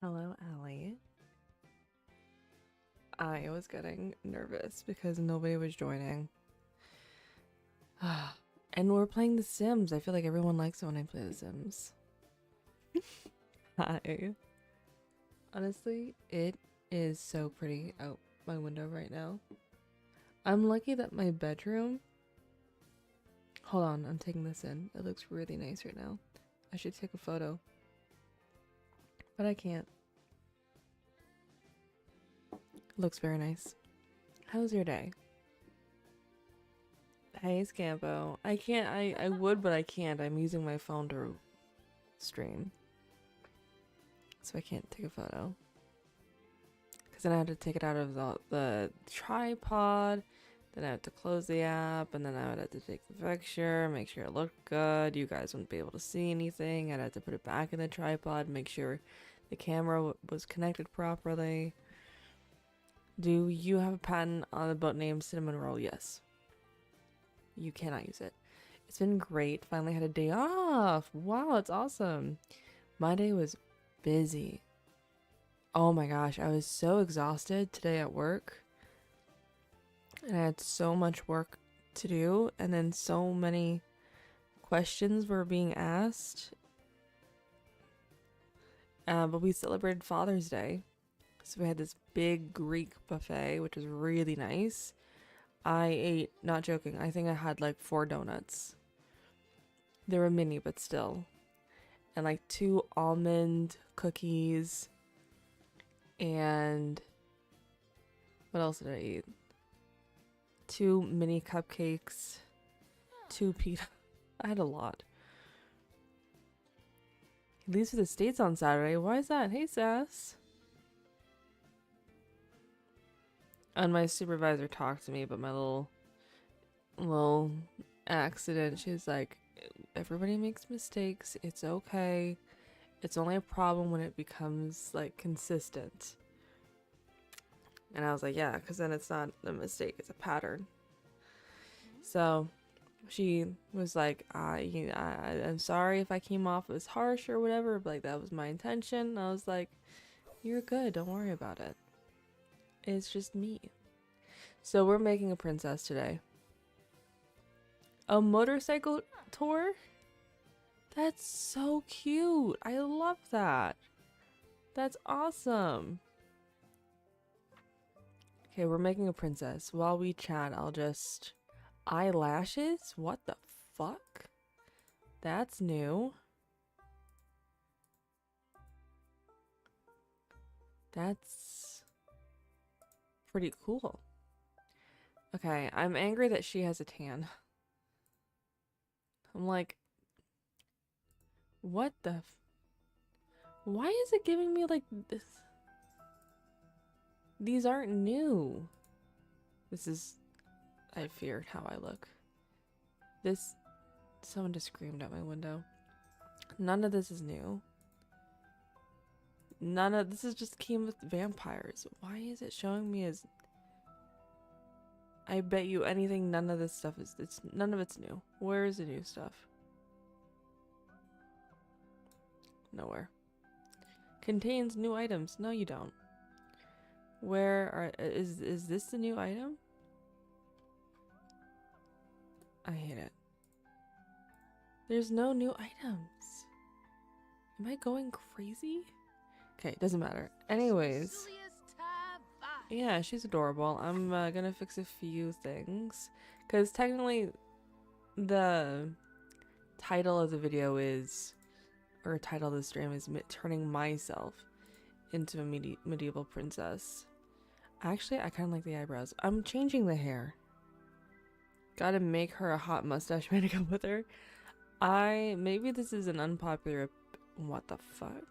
Hello, Allie. I was getting nervous because nobody was joining. And we're playing The Sims. I feel like everyone likes it when I play The Sims. Hi. Honestly, it is so pretty out my window right now. I'm lucky that my bedroom... Hold on, I'm taking this in. It looks really nice right now. I should take a photo. But I can't. It looks very nice. How's your day? Hey, Scampo. I can't, I would, but I can't. I'm using my phone to stream. So I can't take a photo. Because then I had to take it out of the tripod. Then I had to close the app. And then I would have to take the picture, make sure it looked good. You guys wouldn't be able to see anything. I'd have to put it back in the tripod, make sure the camera was connected properly. Do you have a patent on the boat named Cinnamon Roll? Yes. You cannot use it. It's been great. Finally had a day off. Wow, it's awesome. My day was busy. Oh my gosh, I was so exhausted today at work. And I had so much work to do, and then so many questions were being asked. But we celebrated Father's Day. So we had this big Greek buffet, which was really nice. I ate, not joking, I think I had like 4 donuts. They were mini, but still. And like 2 almond cookies. And what else did I eat? 2 mini cupcakes. 2 pita. I had a lot. He leaves for the States on Saturday. Why is that? Hey, Sass. And my supervisor talked to me about my little accident. She's like, everybody makes mistakes. It's okay. It's only a problem when it becomes like consistent. And I was like, yeah, because then it's not a mistake, it's a pattern. So she was like, I'm sorry if I came off as harsh or whatever, but like that was my intention. I was like, you're good, don't worry about it. It's just me. So we're making a princess today. A motorcycle tour? That's so cute. I love that. That's awesome. Okay, we're making a princess. While we chat, I'll just... Eyelashes? What the fuck? That's new. That's pretty cool. Okay, I'm angry that she has a tan. I'm like, what the why is it giving me like this? These aren't new. This is... I feared how I look. This... Someone just screamed out my window. None of this is new. None of this is just came with vampires. Why is it showing me as... I bet you anything none of this stuff is... None of it's new. Where is the new stuff? Nowhere. Contains new items. No, you don't. Where are... Is this the new item? I hate it. There's no new items. Am I going crazy? Okay, doesn't matter. Anyways. Yeah, she's adorable. I'm gonna fix a few things. Because technically, the title of the video is... Or title of the stream is turning myself into a medieval princess. Actually, I kind of like the eyebrows. I'm changing the hair. Gotta make her a hot mustache man to go with her. Maybe this is an unpopular... What the fuck?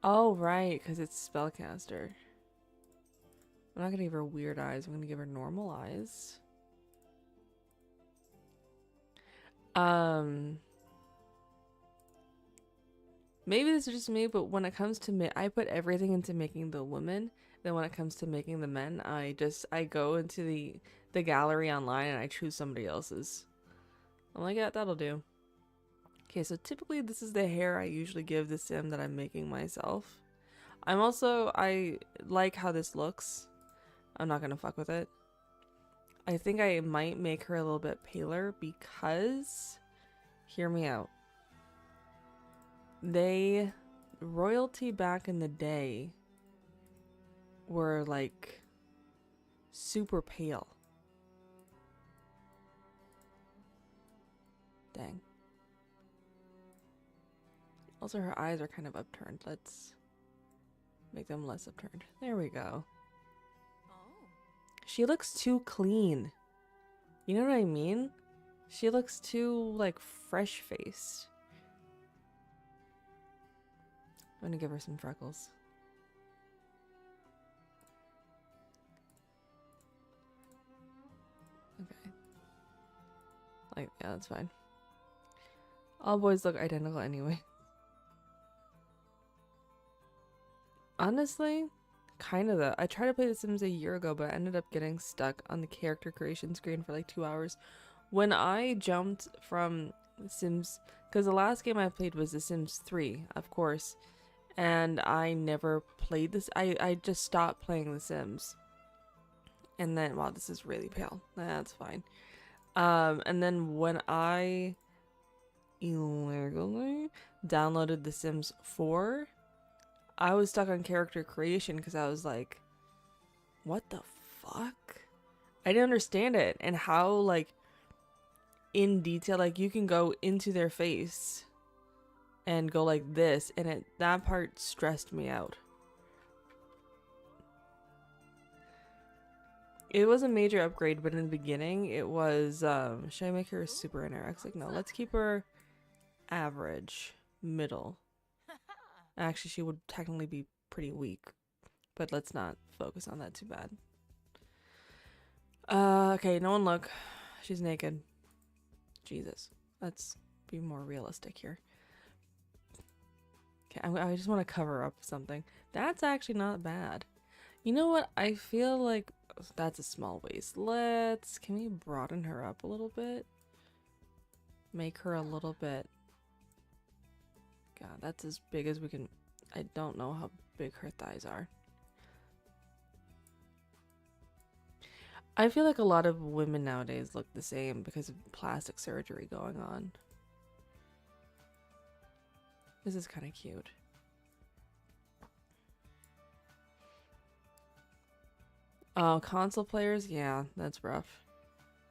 Oh, right, because it's spellcaster. I'm not gonna give her weird eyes. I'm gonna give her normal eyes. Maybe this is just me, but when it comes to I put everything into making the women. Then when it comes to making the men, I go into the gallery online and I choose somebody else's. I'm like, yeah, that'll do. Okay, so typically this is the hair I usually give the sim that I'm making myself. I like how this looks. I'm not gonna fuck with it. I think I might make her a little bit paler because, hear me out. Royalty back in the day were like super pale. Dang. Also, her eyes are kind of upturned. Let's make them less upturned. There we go. She looks too clean. You know what I mean? She looks too, like, fresh-faced. I'm gonna give her some freckles. Okay. Like, yeah, that's fine. All boys look identical anyway. Honestly, kind of though. I tried to play The Sims a year ago, but I ended up getting stuck on the character creation screen for like 2 hours. When I jumped from Sims, because the last game I played was The Sims 3, of course, and I never played this. I just stopped playing The Sims. And then, wow, this is really pale. That's fine. And then when I illegally downloaded The Sims 4, I was stuck on character creation because I was like, what the fuck? I didn't understand it, and how, like, in detail, like, you can go into their face and go like this, and that part stressed me out. It was a major upgrade, but in the beginning it was, should I make her super anorexic? No, let's keep her average, middle. Actually, she would technically be pretty weak, but let's not focus on that too bad. Okay, no one look. She's naked. Jesus. Let's be more realistic here. Okay, I just want to cover up something. That's actually not bad. You know what? I feel like that's a small waist. Can we broaden her up a little bit? Make her a little bit. God, that's as big as we can. I don't know how big her thighs are. I feel like a lot of women nowadays look the same because of plastic surgery going on. This is kind of cute. Oh, console players? Yeah, that's rough.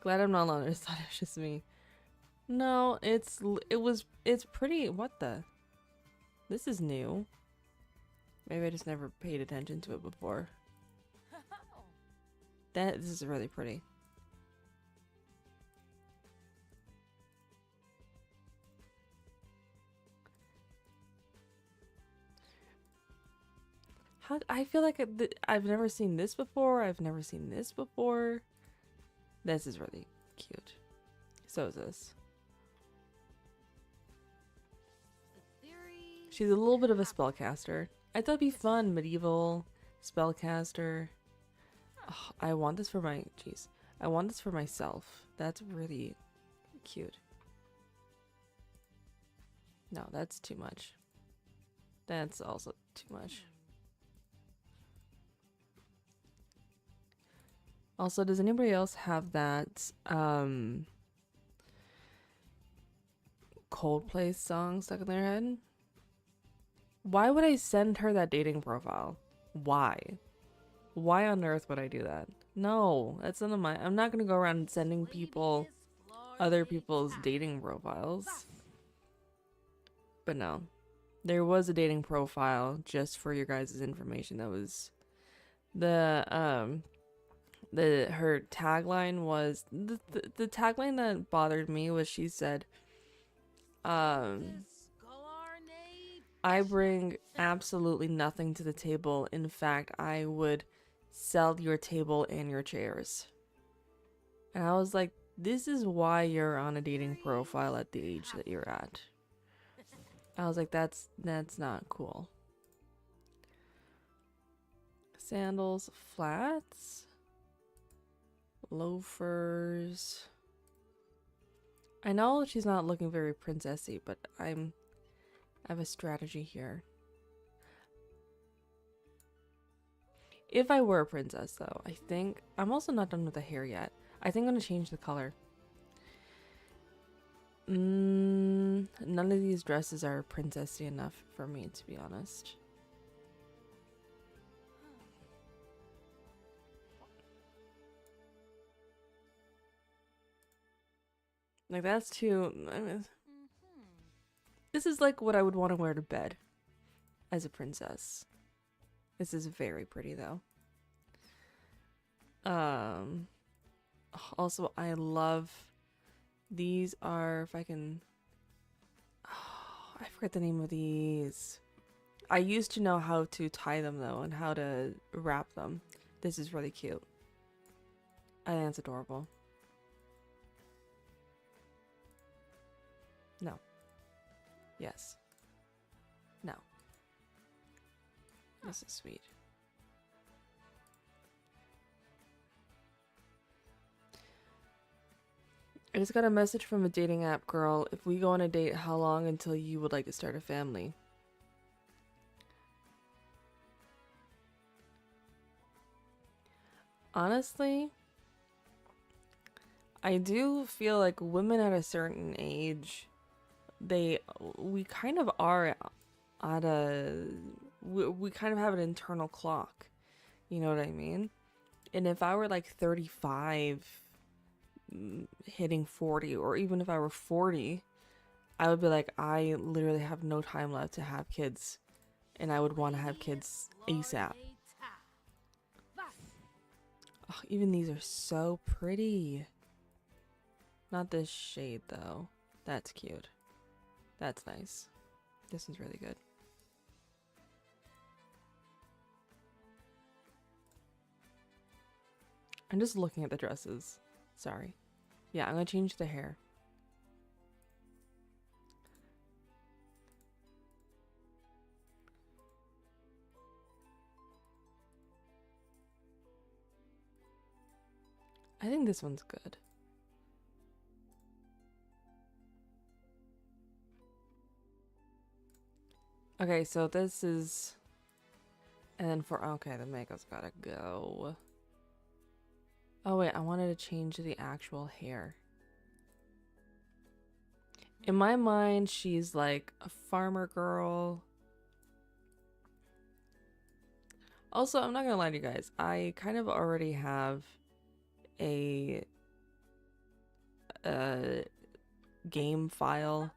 Glad I'm not alone. I just thought it was just me. No, it's pretty. What the? This is new. Maybe I just never paid attention to it before. This is really pretty. I feel like I've never seen this before. I've never seen this before. This is really cute. So is this. She's a little bit of a spellcaster. I thought it'd be fun. Medieval spellcaster. Oh, I want this for my... Jeez. I want this for myself. That's really cute. No, that's too much. That's also too much. Also, does anybody else have that Coldplay song stuck in their head? Why would I send her that dating profile? Why? Why on earth would I do that? No, that's none of my... I'm not gonna go around sending people other people's dating profiles. But no. There was a dating profile just for your guys' information. That was her tagline was the tagline that bothered me was she said, I bring absolutely nothing to the table. In fact, I would sell your table and your chairs. And I was like, this is why you're on a dating profile at the age that you're at. I was like, that's not cool. Sandals, flats, loafers. I know she's not looking very princessy, but I have a strategy here. If I were a princess, though, I think I'm also not done with the hair yet. I think I'm gonna change the color. None of these dresses are princessy enough for me, to be honest. Like, that's too... I mean, this is like what I would want to wear to bed as a princess. This is very pretty, though. Also, I love... These are... If I can... Oh, I forget the name of these. I used to know how to tie them, though, and how to wrap them. This is really cute. I think it's adorable. No. Yes. No. This is sweet. I just got a message from a dating app girl. If we go on a date, how long until you would like to start a family? Honestly, I do feel like women at a certain age, we kind of are at a, we kind of have an internal clock. You know what I mean? And if I were like 35, hitting 40, or even if I were 40, I would be like, I literally have no time left to have kids. And I would want to have kids ASAP. Oh, even these are so pretty. Not this shade, though. That's cute. That's nice. This is really good. I'm just looking at the dresses. Sorry. Yeah, I'm gonna change the hair. I think this one's good. Okay, so this is... And then for... Okay, the makeup's gotta go. Oh wait, I wanted to change the actual hair. In my mind, she's like a farmer girl. Also, I'm not gonna lie to you guys. I kind of already have a game file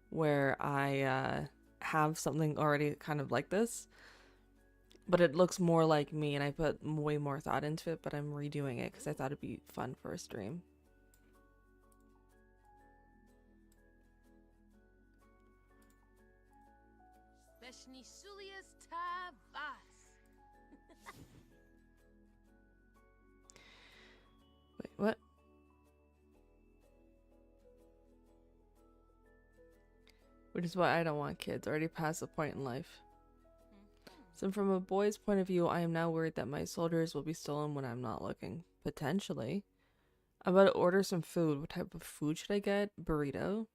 where I have something already kind of like this, but it looks more like me, and I put way more thought into it, but I'm redoing it because I thought it'd be fun for a stream. Wait, what? Which is why I don't want kids. Already past the point in life. So from a boy's point of view, I am now worried that my soldiers will be stolen when I'm not looking. Potentially. I'm about to order some food. What type of food should I get? Burrito.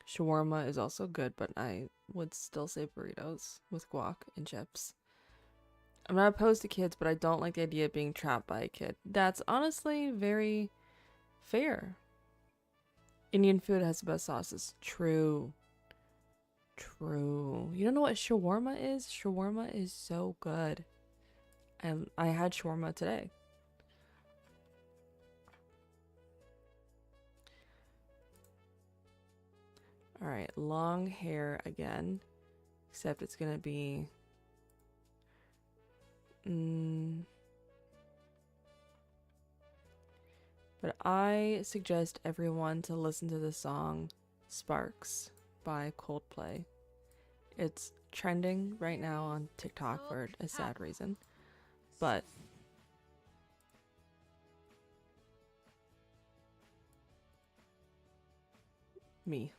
Shawarma is also good, but I would still say burritos with guac and chips. I'm not opposed to kids, but I don't like the idea of being trapped by a kid. That's honestly very fair. Indian food has the best sauces. True. True. You don't know what shawarma is? Shawarma is so good. And I had shawarma today. Alright, long hair again. Except it's gonna be... But I suggest everyone to listen to the song Sparks by Coldplay. It's trending right now on TikTok for a sad reason. But me.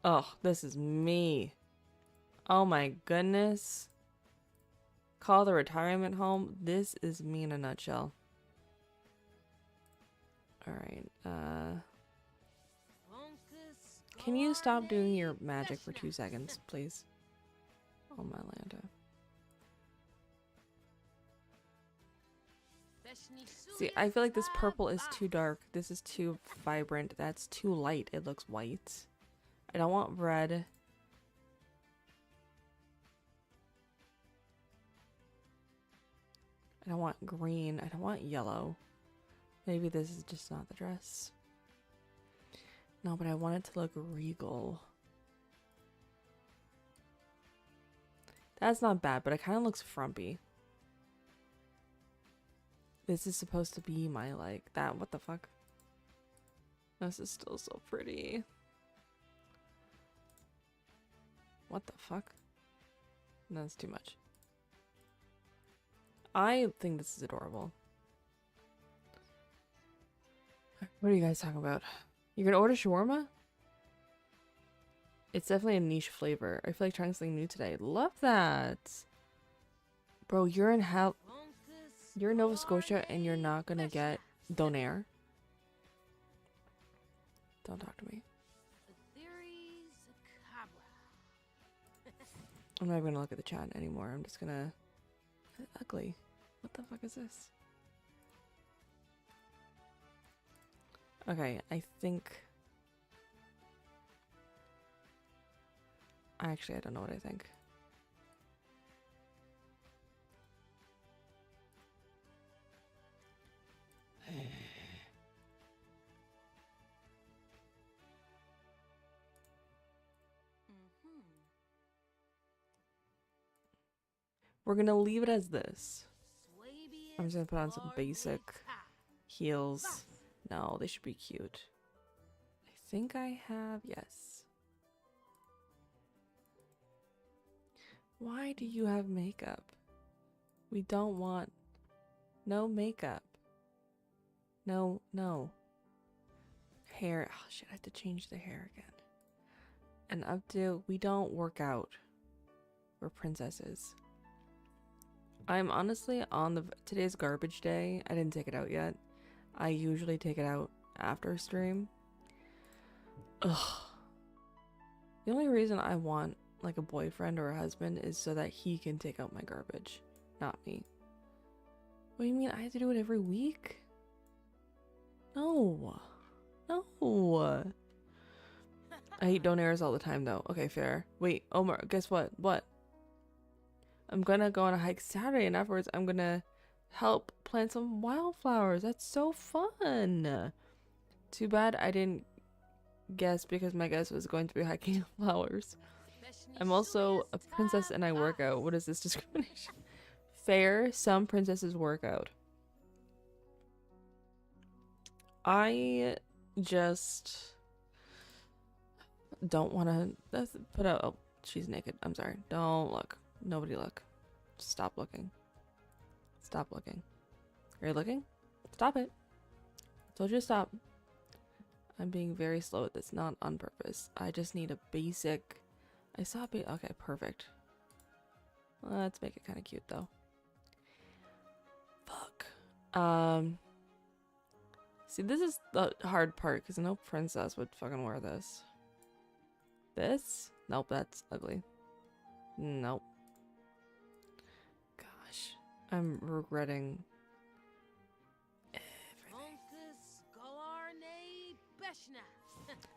Oh, this is me. Oh my goodness. Call the retirement home. This is me in a nutshell. Alright, can you stop doing your magic for 2 seconds, please? Oh my Lanta. See, I feel like this purple is too dark. This is too vibrant. That's too light. It looks white. I don't want red. I don't want green. I don't want yellow. Maybe this is just not the dress. No, but I want it to look regal. That's not bad, but it kind of looks frumpy. This is supposed to be my, like, that. What the fuck? This is still so pretty. What the fuck? No, that's too much. I think this is adorable. What are you guys talking about? You're gonna order shawarma? It's definitely a niche flavor. I feel like trying something new today. Love that. Bro, you're in Nova Scotia and you're not gonna get Donair. Don't talk to me. I'm not even gonna look at the chat anymore. I'm just gonna... Ugly. What the fuck is this? Okay, I think... Actually, I don't know what I think. We're gonna leave it as this. I'm just gonna put on some basic heels. No, they should be cute. I think I have, yes. Why do you have makeup? We don't want no makeup. No, no. Hair. Oh shit, I have to change the hair again. And updo, we don't work out. We're princesses. I'm honestly on today's garbage day. I didn't take it out yet. I usually take it out after stream. Ugh. The only reason I want like a boyfriend or a husband is so that he can take out my garbage, not me. What do you mean I have to do it every week? No. No. I eat donairs all the time though. Okay, fair. Wait, Omar, guess what? What? I'm gonna go on a hike Saturday and afterwards I'm gonna help plant some wildflowers. That's so fun. Too bad I didn't guess because my guess was going to be hiking flowers. I'm also a princess and I work out. What is this discrimination? Fair, some princesses work out. I just don't want to put out... Oh, she's naked. I'm sorry. Don't look. Nobody look. Stop looking. Stop looking. Are you looking? Stop it. Told you to stop. I'm being very slow at this, not on purpose. I just need a basic... I saw it. Okay, perfect. Let's make it kind of cute though. Fuck. See, this is the hard part because no princess would fucking wear this. This? Nope, that's ugly. Nope. Gosh, I'm regretting everything.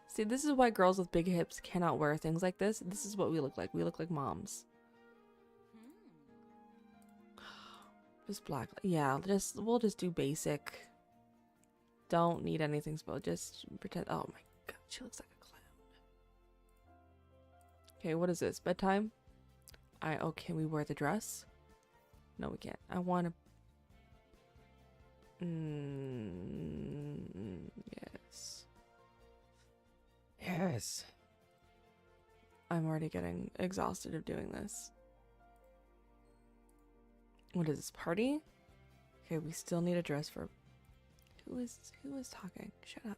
See, this is why girls with big hips cannot wear things like this. This is what we look like. We look like moms. Just black. Yeah, we'll just do basic. Don't need anything special. Just pretend. Oh my god, she looks like a clown. Okay, what is this? Bedtime? Oh, can we wear the dress? No, we can't. I want to... yes. Yes. I'm already getting exhausted of doing this. What is this, party? Okay, we still need a dress for... Who is talking? Shut up.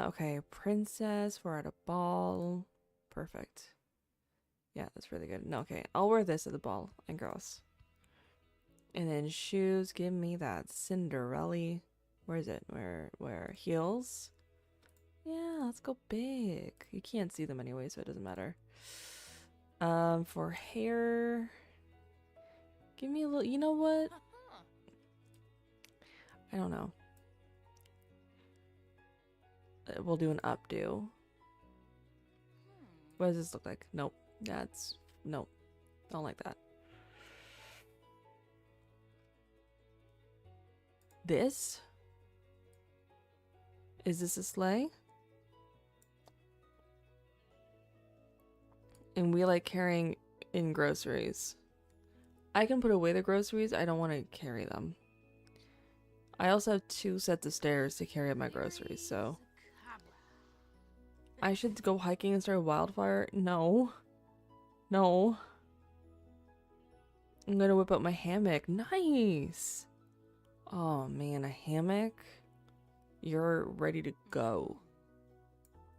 Okay, princess, we're at a ball. Perfect. Yeah, that's really good. No, okay, I'll wear this at the ball and girls. And then shoes, give me that Cinderella. Where is it? Where heels? Yeah, let's go big. You can't see them anyway, so it doesn't matter. For hair, give me a little, you know what? I don't know. We'll do an updo. What does this look like? Nope. That's nope. Don't like that. This? Is this a sleigh? And we like carrying in groceries. I can put away the groceries. I don't want to carry them. I also have 2 sets of stairs to carry up my groceries, so I should go hiking and start a wildfire? No. No. I'm gonna whip up my hammock. Nice. Oh man, a hammock? You're ready to go.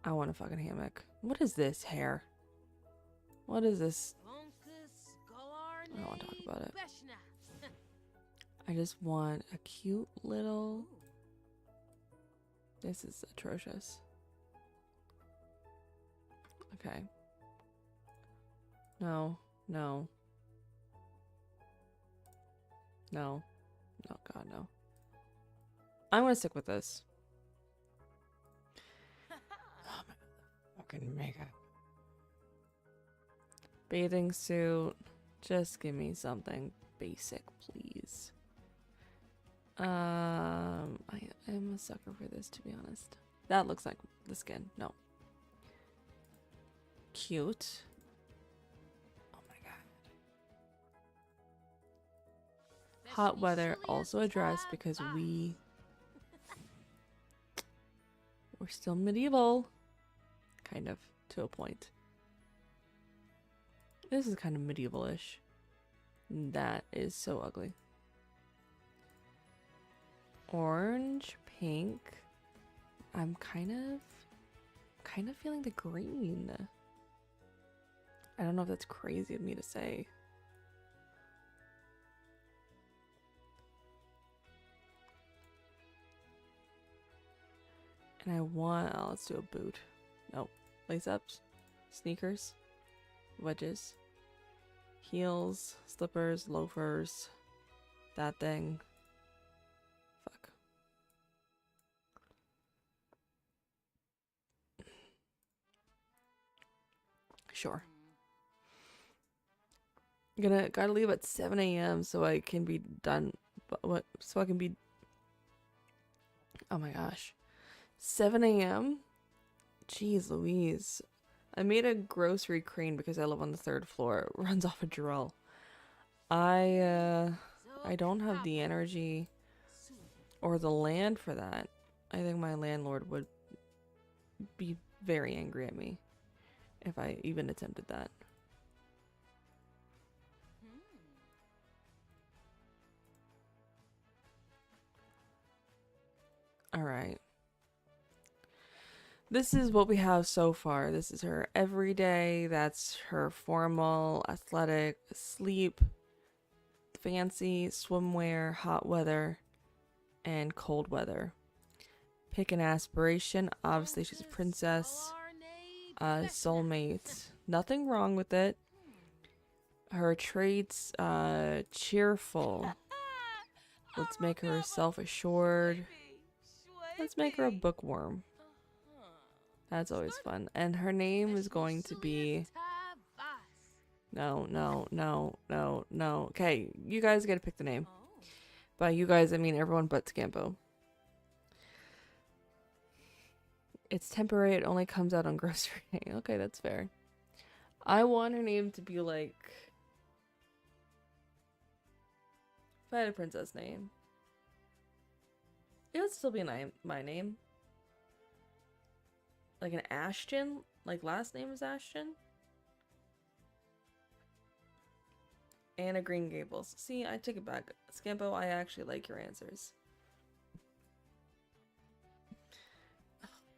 I want a fucking hammock. What is this hair? What is this? I don't want to talk about it. I just want a cute little... This is atrocious. Okay. No. No. No. Oh god, no. I'm gonna stick with this. Oh my fucking makeup. Bathing suit. Just give me something basic, please. I'm a sucker for this, to be honest. That looks like the skin. No. Cute. Oh my god. Hot weather, also a dress because we're still medieval. Kind of, to a point. This is kind of medieval-ish. That is so ugly. Orange, pink. I'm kind of feeling the green. I don't know if that's crazy of me to say. And I want, oh, let's do a boot. Nope. Lace ups, sneakers, wedges, heels, slippers, loafers, that thing. Fuck. Sure. Gotta leave at 7 a.m. so I can be done. What? So I can be. Oh my gosh. 7 a.m.? Jeez Louise. I made a grocery crane because I live on the 3rd floor. It runs off a drill. I don't have the energy or the land for that. I think my landlord would be very angry at me if I even attempted that. Alright. This is what we have so far. This is her everyday. That's her formal, athletic, sleep, fancy, swimwear, hot weather, and cold weather. Pick an aspiration. Obviously, she's a princess. Soulmate. Nothing wrong with it. Her traits, cheerful. Let's make her self-assured. Let's make her a bookworm. That's always fun. And her name is going to be... No. Okay, you guys gotta pick the name. By you guys, I mean everyone but Scampo. It's temporary. It only comes out on grocery day. Okay, that's fair. I want her name to be like... If I had a princess name, it would still be my name. Like an Ashton? Like last name is Ashton? Anna Green Gables. See, I take it back. Scampo, I actually like your answers.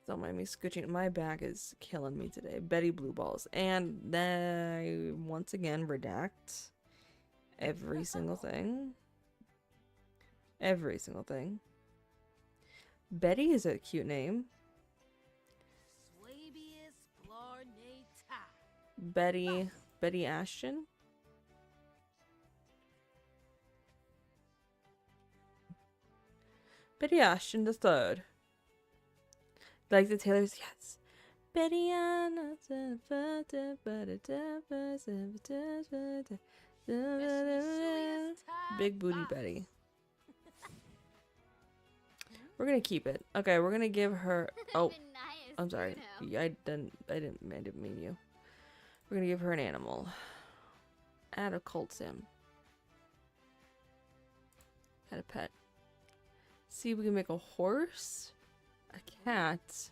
Don't mind me scooching. My back is killing me today. Betty Blue Balls. And then once again redact every single thing. Every single thing. Betty is a cute name. Betty Ashton. Betty Ashton the third. Like the Taylor's, yes. Betty Anna. Big booty Betty. We're gonna keep it. Okay, we're gonna give her. Oh, I'm sorry. I didn't mean you. We're gonna give her an animal. Add a cult sim. Add a pet. See if we can make a horse, a cat,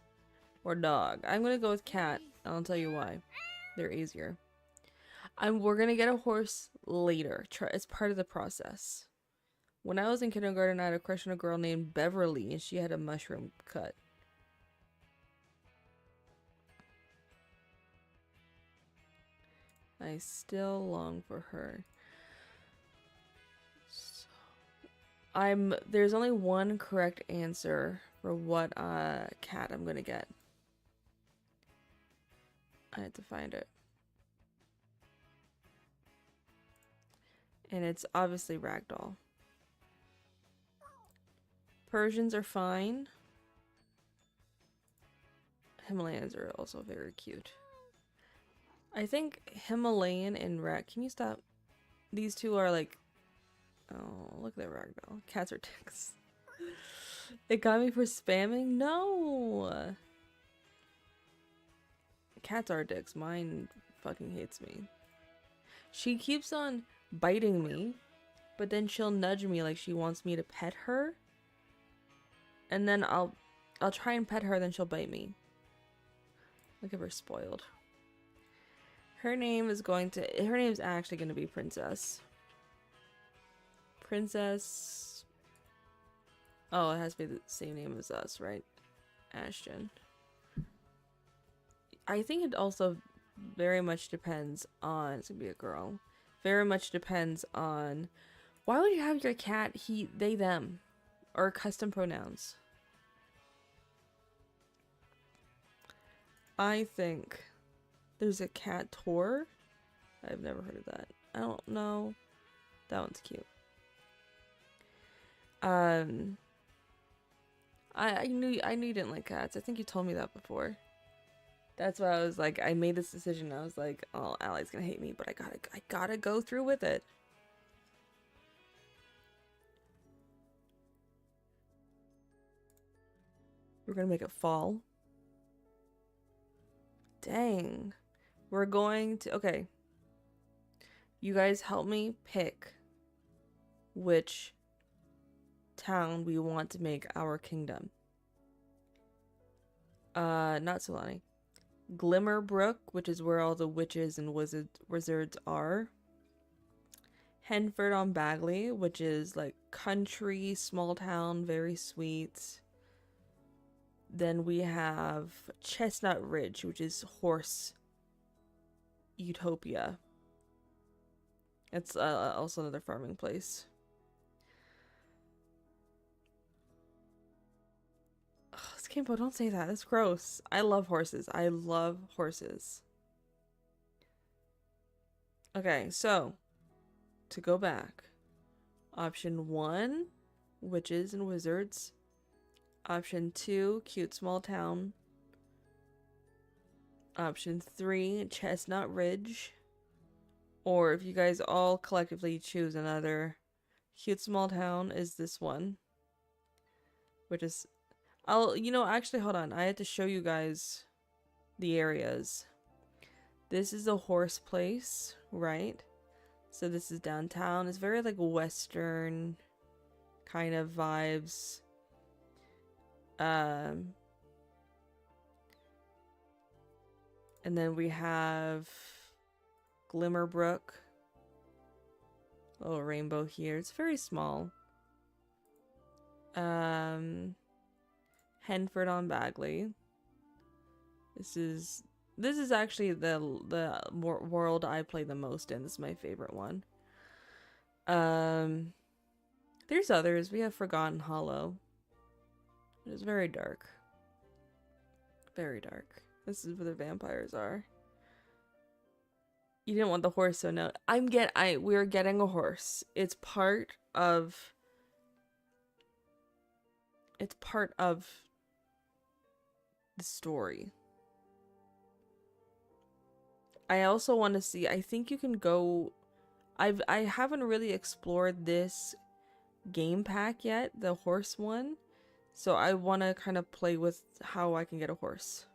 or dog. I'm gonna go with cat. I'll tell you why. They're easier. We're gonna get a horse later. It's part of the process. When I was in kindergarten, I had a crush on a girl named Beverly, and she had a mushroom cut. I still long for her. There's only one correct answer for what cat I'm gonna get. I had to find it. And it's obviously ragdoll. Persians are fine. Himalayans are also very cute. I think Himalayan and can you stop? These two are like, oh, look at that ragdoll. Cats are dicks. It got me for spamming? No! Cats are dicks. Mine fucking hates me. She keeps on biting me, but then she'll nudge me like she wants me to pet her. And then I'll try and pet her, then she'll bite me. Look at her spoiled. Her name is actually going to be Princess. Princess. Oh, it has to be the same name as us, right? Ashton. I think it also very much depends on, it's going to be a girl. Very much depends on, why would you have your cat he, they, them? Or custom pronouns? I think there's a cat tour. I've never heard of that. I don't know. That one's cute. I knew you didn't like cats. I think you told me that before. That's why I was like, I made this decision. I was like, oh, Allie's gonna hate me, but I gotta go through with it. We're gonna make it fall. Dang. We're going to, okay. You guys help me pick which town we want to make our kingdom. Not Solani. Glimmerbrook, which is where all the witches and wizards are. Henford on Bagley, which is like country, small town, very sweet. Then we have Chestnut Ridge, which is horse utopia. It's also another farming place. Ugh, Skimpo, don't say that. That's gross. I love horses. I love horses. Okay, so to go back. Option 1, witches and wizards. Option 2, cute small town. Option 3, Chestnut Ridge. Or if you guys all collectively choose another cute small town, is this one. Which is, actually, hold on. I had to show you guys the areas. This is a horse place, right? So this is downtown. It's very like Western kind of vibes. And then we have Glimmerbrook. Little rainbow here. It's very small. Henford on Bagley. This is actually the world I play the most in. This is my favorite one. There's others. We have Forgotten Hollow. It's very dark. Very dark. This is where the vampires are. You didn't want the horse, so no. We're getting a horse. It's part of it's part of the story. I also want to see, I think you can go, I haven't really explored this game pack yet, the horse one. So I want to kind of play with how I can get a horse.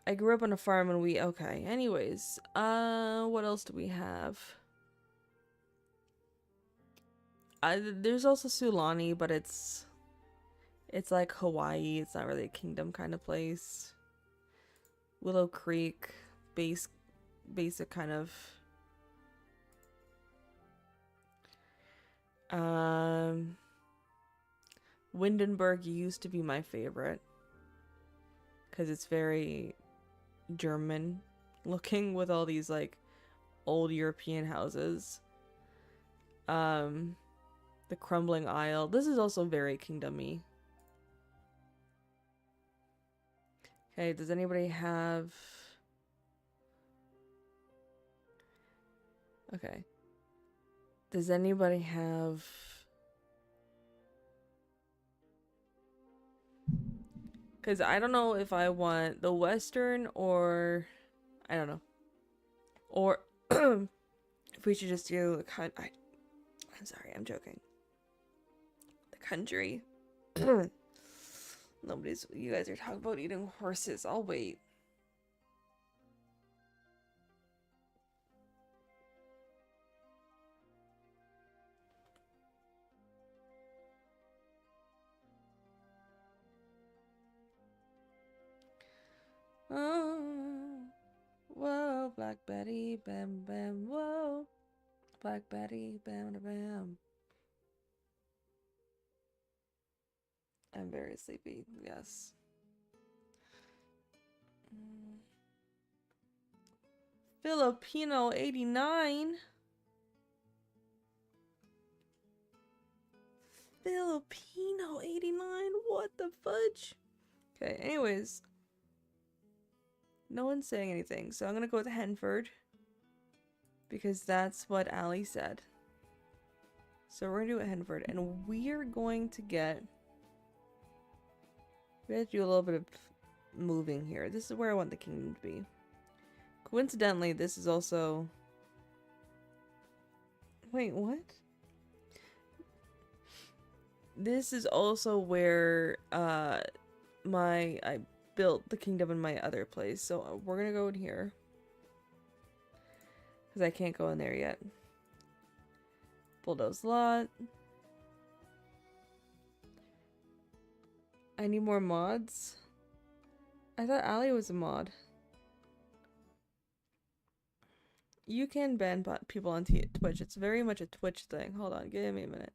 I grew up on a farm and okay, anyways, what else do we have? There's also Sulani, but it's like Hawaii. It's not really a kingdom kind of place. Willow Creek, basic kind of. Windenburg used to be my favorite because it's very German looking with all these like old European houses. The Crumbling Isle. This is also very kingdom-y. Okay, does anybody have... Okay. Does anybody have... Because I don't know if I want the Western or... I don't know. Or if we should just do... I'm sorry, I'm joking. The country. You guys are talking about eating horses. I'll wait. Oh, whoa, Black Betty, bam, bam, whoa. Black Betty, bam, bam. I'm very sleepy, yes. Filipino 89. Filipino 89? What the fudge? Okay, anyways. No one's saying anything, so I'm gonna go with Henford. Because that's what Allie said. So we're gonna do it Henford, and we're going to get... We have to do a little bit of moving here. This is where I want the kingdom to be. Coincidentally, this is also... Wait, what? This is also where I built the kingdom in my other place. So we're gonna go in here. Because I can't go in there yet. Bulldoze lot. I need more mods. I thought Ali was a mod. You can ban people on Twitch. It's very much a Twitch thing. Hold on, give me a minute.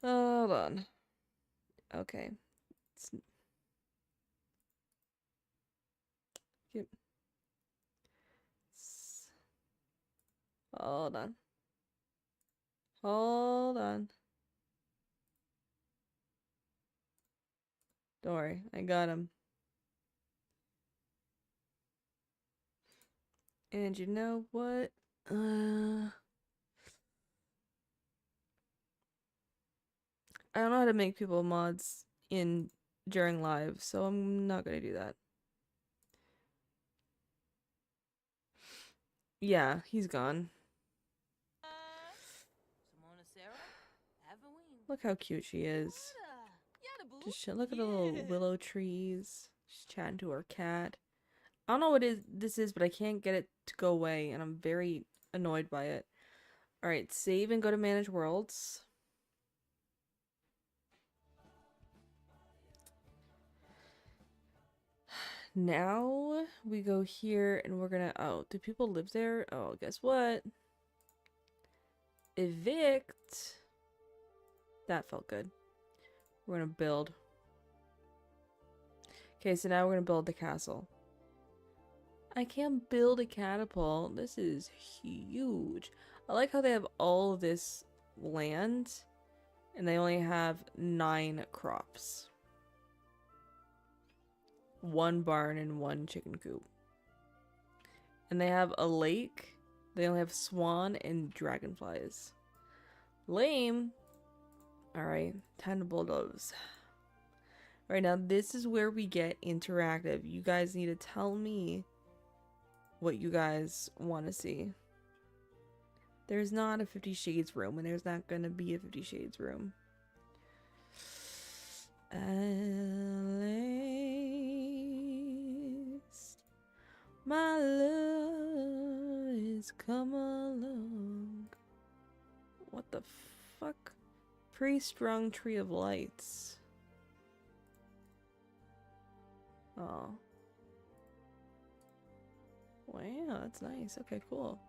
Hold on. Okay. Hold on. Hold on. Don't worry, I got him. And you know what? I don't know how to make people mods during live, so I'm not gonna do that. Yeah, he's gone. Look how cute she is. Just look at the little willow trees. She's chatting to her cat. I don't know what this is, but I can't get it to go away, and I'm very annoyed by it. Alright, save and go to Manage Worlds. Now we go here, and we're gonna... Oh, do people live there? Oh, guess what? Evict. That felt good. We're gonna build. Okay, so now we're gonna build the castle. I can't build a catapult. This is huge. I like how they have all of this land and they only have 9 crops. 1 barn and 1 chicken coop. And they have a lake. They only have swan and dragonflies. Lame. Alright, time to bulldoze. Alright, now this is where we get interactive. You guys need to tell me what you guys want to see. There's not a 50 Shades room, and there's not gonna be a 50 Shades room. At least my love is come along. What the fuck? Pre-strung tree of lights. Oh. Wow, that's nice. Okay, cool.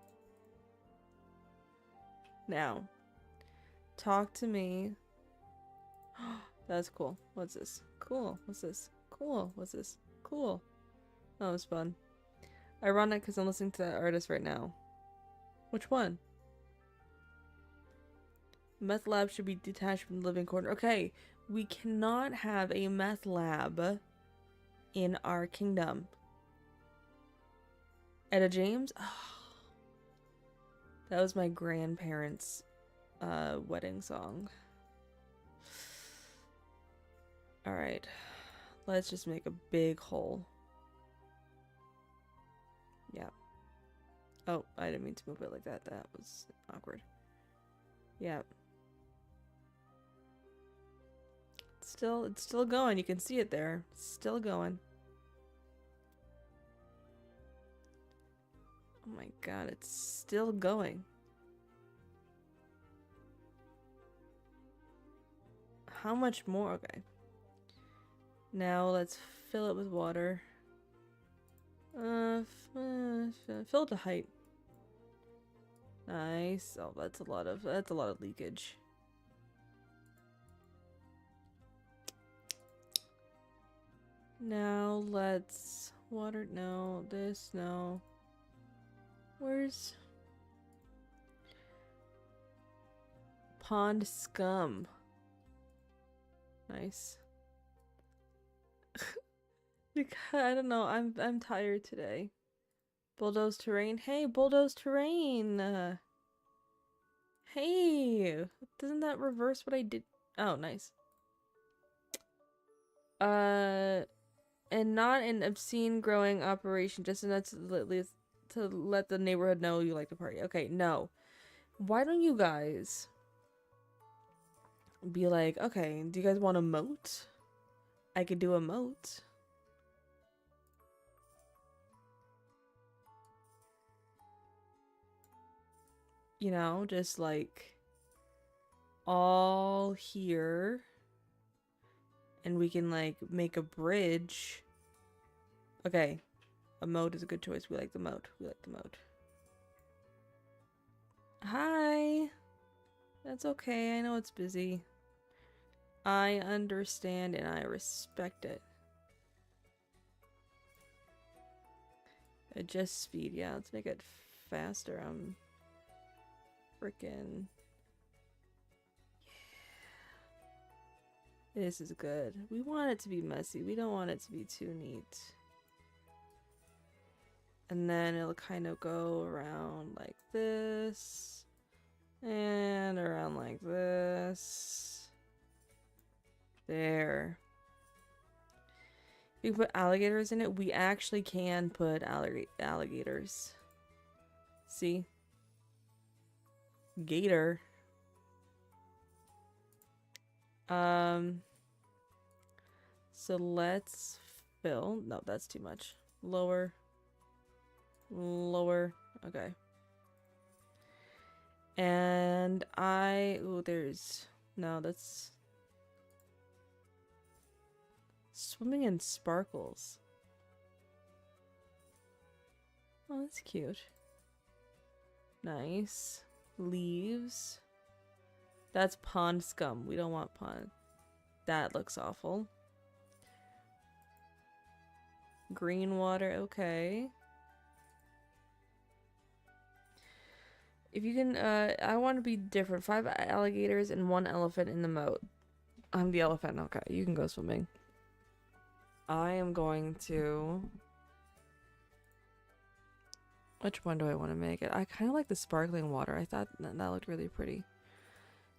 Now, talk to me. That's cool. What's this? Cool. What's this? Cool. What's this? Cool. That was fun. Ironic because I'm listening to that artist right now. Which one? Meth lab should be detached from the living quarter. Okay, we cannot have a meth lab in our kingdom. Etta James? Oh, that was my grandparents' wedding song. Alright, let's just make a big hole. Yeah. Oh, I didn't mean to move it like that. That was awkward. Yeah. It's still going. You can see it there. It's still going. Oh my god, it's still going. How much more? Okay. Now let's fill it with water. Fill it to height. Nice. Oh, that's a lot of leakage. Now let's water. No, this no. Where's pond scum? Nice. I don't know. I'm tired today. Bulldoze terrain. Hey, bulldoze terrain. Hey, doesn't that reverse what I did? Oh, nice. And not an obscene growing operation, just enough to let the neighborhood know you like to party. Okay, no. Why don't you guys be like, okay, do you guys want a moat? I could do a moat. You know, just like all here. And we can like make a bridge. Okay. A moat is a good choice. We like the moat. We like the moat. Hi. That's okay. I know it's busy. I understand and I respect it. Adjust speed. Yeah, let's make it faster. I'm freaking... Yeah. This is good. We want it to be messy. We don't want it to be too neat. And then it'll kind of go around like this. And around like this. There. You can put alligators in it. We actually can put alligators. See? Gator. So let's fill. No, that's too much. Lower. Lower. Okay. And ooh, there's, no, that's swimming in sparkles. Oh, that's cute. Nice. Leaves. That's pond scum. We don't want pond. That looks awful. Green water, okay. If you can, I want to be different. 5 alligators and 1 elephant in the moat. I'm the elephant. Okay, you can go swimming. I am going to... Which one do I want to make it? I kind of like the sparkling water. I thought that looked really pretty.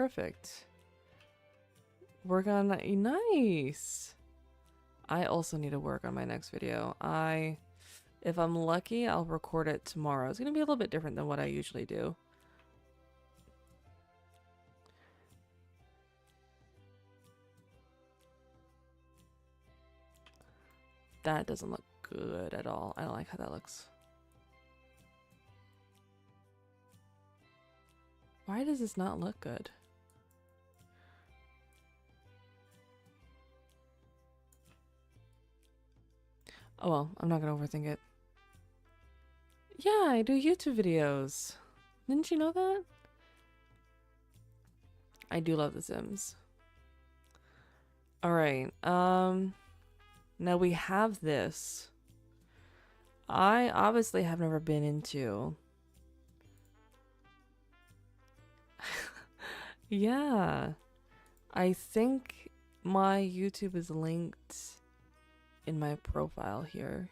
perfect. Work on that. Nice. I also need to work on my next video. If I'm lucky, I'll record it tomorrow. It's gonna be a little bit different than what I usually do. That doesn't look good at all. I don't like how that looks. Why does this not look good? Oh well, I'm not gonna overthink it. Yeah, I do YouTube videos. Didn't you know that? I do love The Sims. Alright, now we have this. I obviously have never been into. Yeah. I think my YouTube is linked in my profile here.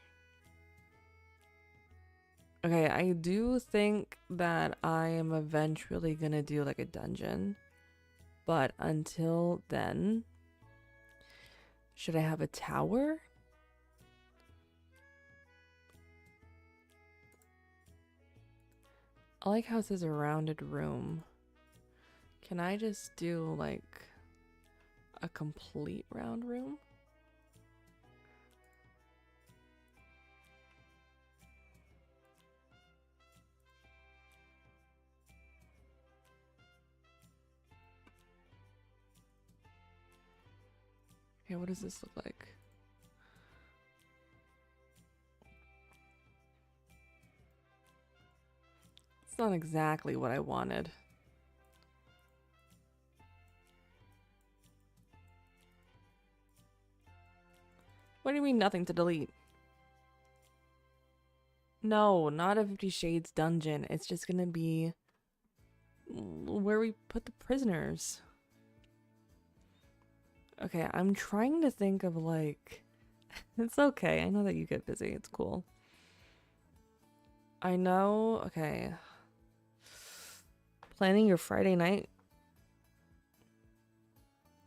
Okay, I do think that I am eventually gonna do like a dungeon. But until then, should I have a tower? I like how it says a rounded room. Can I just do like a complete round room? Okay, what does this look like? It's not exactly what I wanted. What do you mean nothing to delete? No, not a 50 Shades dungeon. It's just gonna be where we put the prisoners. Okay, I'm trying to think of like... It's okay. I know that you get busy. It's cool. I know. Okay. Planning your Friday night?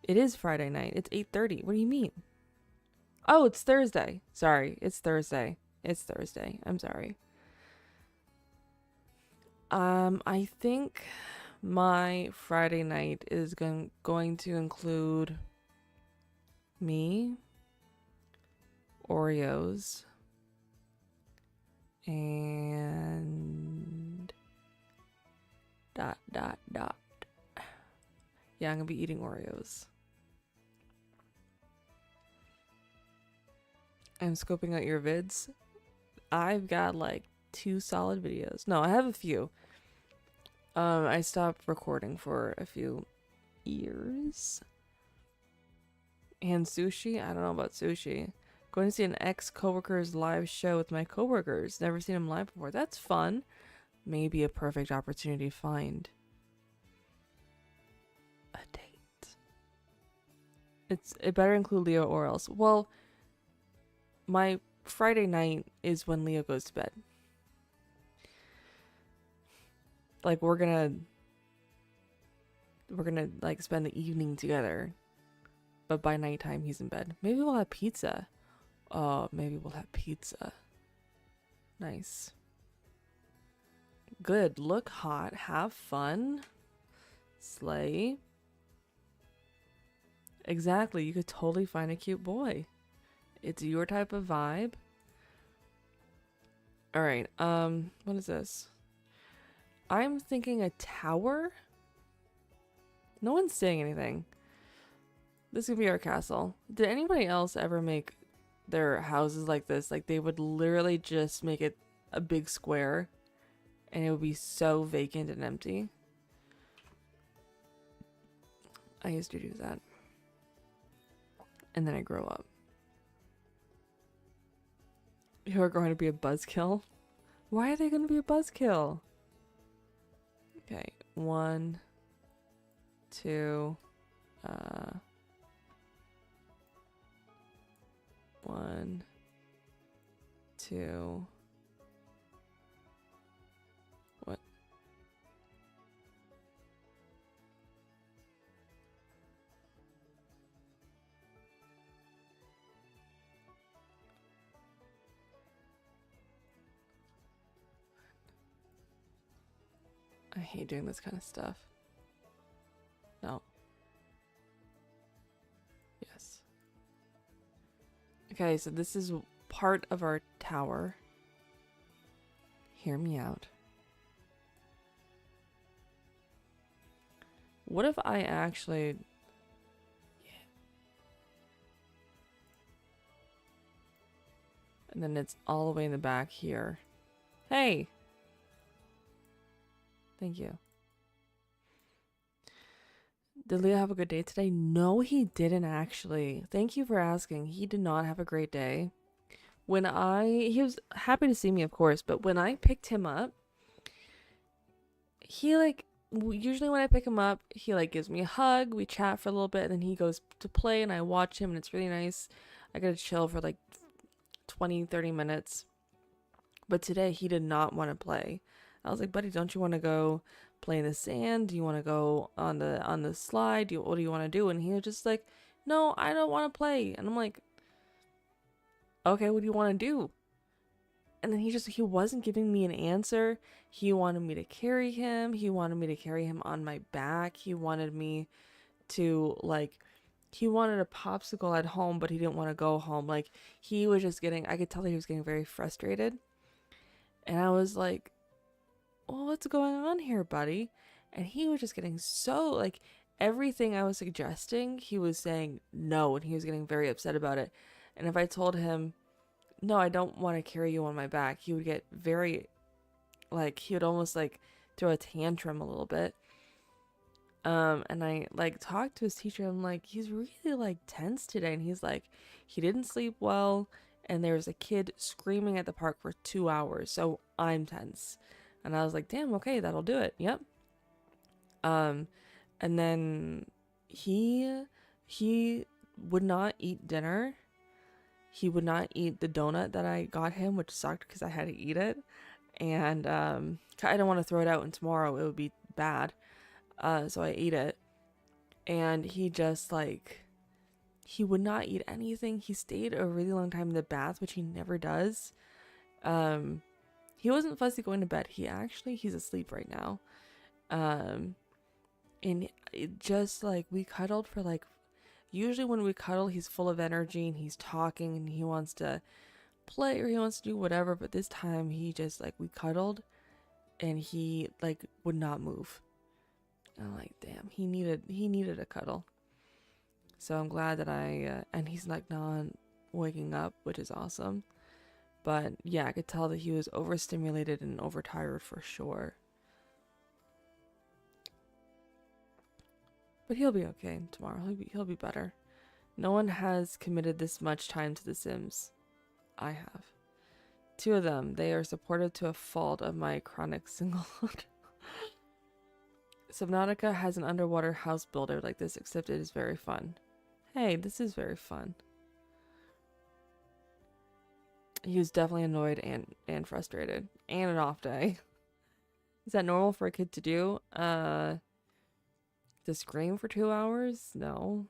It is Friday night. It's 8:30. What do you mean? Oh, it's Thursday. Sorry. It's Thursday. It's Thursday. I'm sorry. I think my Friday night is going to include me, Oreos, and ... Yeah, I'm gonna be eating Oreos. I'm scoping out your vids. I've got like 2 solid videos. No, I have a few. I stopped recording for a few years. And sushi? I don't know about sushi. Going to see an ex-coworker's live show with my coworkers. Never seen him live before. That's fun. Maybe a perfect opportunity to find a date. It better include Leo or else. Well, my Friday night is when Leo goes to bed. Like we're gonna like spend the evening together. But by nighttime he's in bed. Maybe we'll have pizza. Oh, maybe we'll have pizza. Nice. Good. Look hot. Have fun. Slay. Exactly. You could totally find a cute boy. It's your type of vibe. Alright. What is this? I'm thinking a tower? No one's saying anything. This could be our castle. Did anybody else ever make their houses like this? Like they would literally just make it a big square and it would be so vacant and empty. I used to do that. And then I grow up. You are going to be a buzzkill? Why are they going to be a buzzkill? Okay, 1, 2, 1, 2. What? hate doing this kind of stuff. No. Yes. Okay, so this is part of our tower. Hear me out. What if I actually... And then it's all the way in the back here. Hey! Thank you. Did Leo have a good day today? No, he didn't actually. Thank you for asking. He did not have a great day. He was happy to see me, of course, but when I picked him up, he usually when I pick him up, he gives me a hug, we chat for a little bit, and then he goes to play and I watch him and it's really nice. I get to chill for 20-30 minutes. But today he did not want to play. I was like, buddy, don't you want to go play in the sand? Do you want to go on the slide? What do you want to do? And he was just like, no, I don't want to play. And I'm like, okay, what do you want to do? And then he wasn't giving me an answer. He wanted me to carry him. He wanted me to carry him on my back. He wanted me to he wanted a popsicle at home, but he didn't want to go home. He was just I could tell he was getting very frustrated. And I was like, well, what's going on here, buddy? And he was just getting so, everything I was suggesting, he was saying no, and he was getting very upset about it. And if I told him, no, I don't want to carry you on my back, he would get very, he would almost, throw a tantrum a little bit. And I, talked to his teacher, I'm like, he's really, tense today, and he's like, he didn't sleep well, and there was a kid screaming at the park for 2 hours, so I'm tense. And I was like, damn, okay, that'll do it. Yep. And then he would not eat dinner. He would not eat the donut that I got him, which sucked because I had to eat it. And I don't want to throw it out, and tomorrow it would be bad. So I ate it. And he just he would not eat anything. He stayed a really long time in the bath, which he never does. He wasn't fussy going to bed. He's asleep right now. And it just we cuddled for usually when we cuddle, he's full of energy and he's talking and he wants to play or he wants to do whatever. But this time he just we cuddled and he would not move. And I'm like, damn, he needed a cuddle. So I'm glad that and he's not waking up, which is awesome. But yeah, I could tell that he was overstimulated and overtired for sure. But he'll be okay tomorrow. He'll be better. No one has committed this much time to The Sims. I have. 2 of them. They are supportive to a fault of my chronic singlehood. Subnautica has an underwater house builder like this, except it is very fun. Hey, this is very fun. He was definitely annoyed and frustrated. And an off day. Is that normal for a kid to do? To scream for 2 hours? No.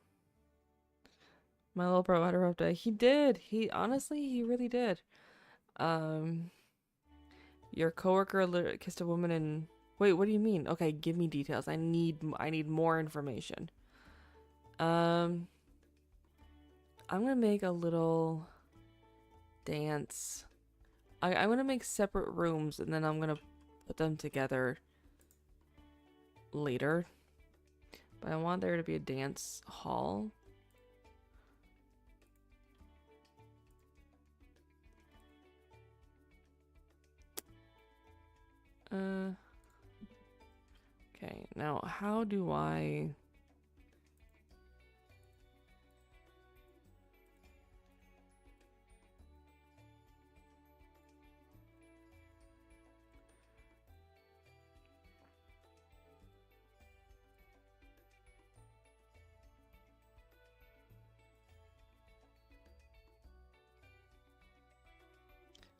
My little bro had a rough day. He did. He really did. Your coworker kissed a woman and... Wait, what do you mean? Okay, give me details. I need more information. I'm gonna make a little... dance. I'm gonna make separate rooms and then I'm gonna put them together later. But I want there to be a dance hall. Okay, now how do I...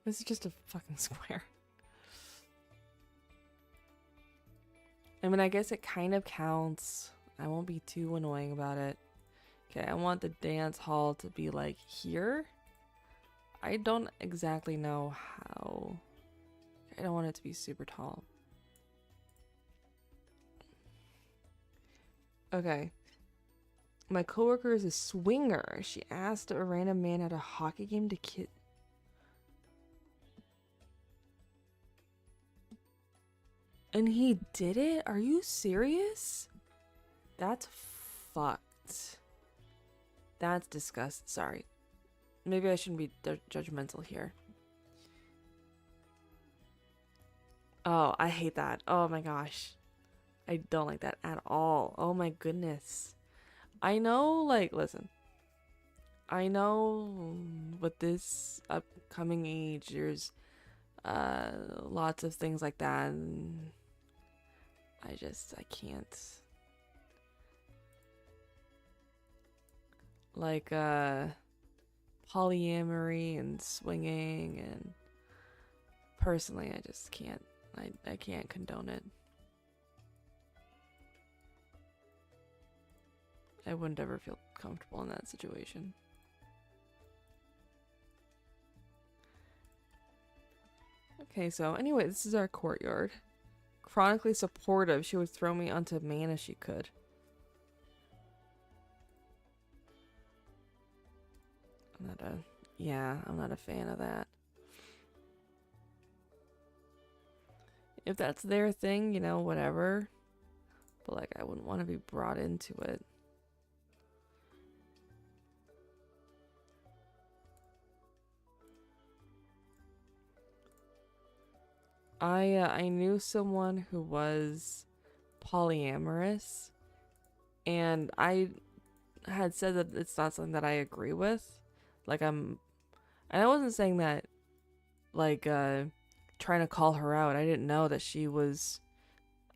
This is just a fucking square. I mean, I guess it kind of counts. I won't be too annoying about it. Okay, I want the dance hall to be here. I don't exactly know how. I don't want it to be super tall. Okay. My coworker is a swinger. She asked a random man at a hockey game to kiss. And he did it? Are you serious? That's fucked. That's disgusting. Sorry. Maybe I shouldn't be judgmental here. Oh, I hate that. Oh my gosh. I don't like that at all. Oh my goodness. I know, like, listen. I know with this upcoming age, there's lots of things like that, and I can't. Like, polyamory and swinging, and personally, I just can't. I can't condone it. I wouldn't ever feel comfortable in that situation. Okay, so anyway, this is our courtyard. Chronically supportive, she would throw me onto a man if she could. I'm not a fan of that. If that's their thing, you know, whatever. But like, I wouldn't want to be brought into it. I knew someone who was polyamorous, and I had said that it's not something that I agree with. Like, and I wasn't saying that, like, trying to call her out. I didn't know that she was,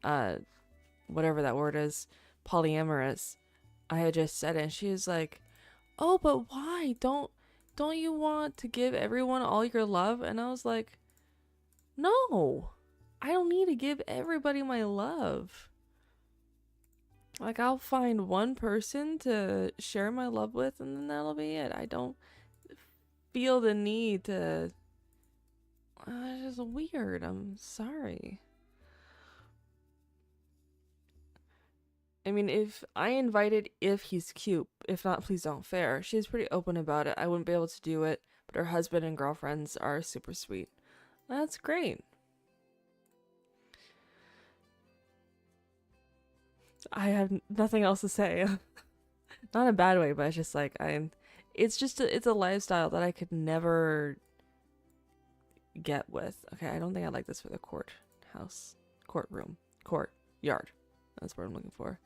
whatever that word is, polyamorous. I had just said it, and she was like, "Oh, but why? Don't you want to give everyone all your love?" And I was like, "No, I don't need to give everybody my love. Like, I'll find one person to share my love with, and then that'll be it. I don't feel the need to." It's just weird. I'm sorry. I mean, if he's cute. If not, please don't. Fair. She's pretty open about it. I wouldn't be able to do it, but her husband and girlfriends are super sweet. That's great. I have nothing else to say. Not in a bad way, but it's just like it's a lifestyle that I could never get with. Okay, I don't think I like this for the courtroom, courtyard. That's what I'm looking for.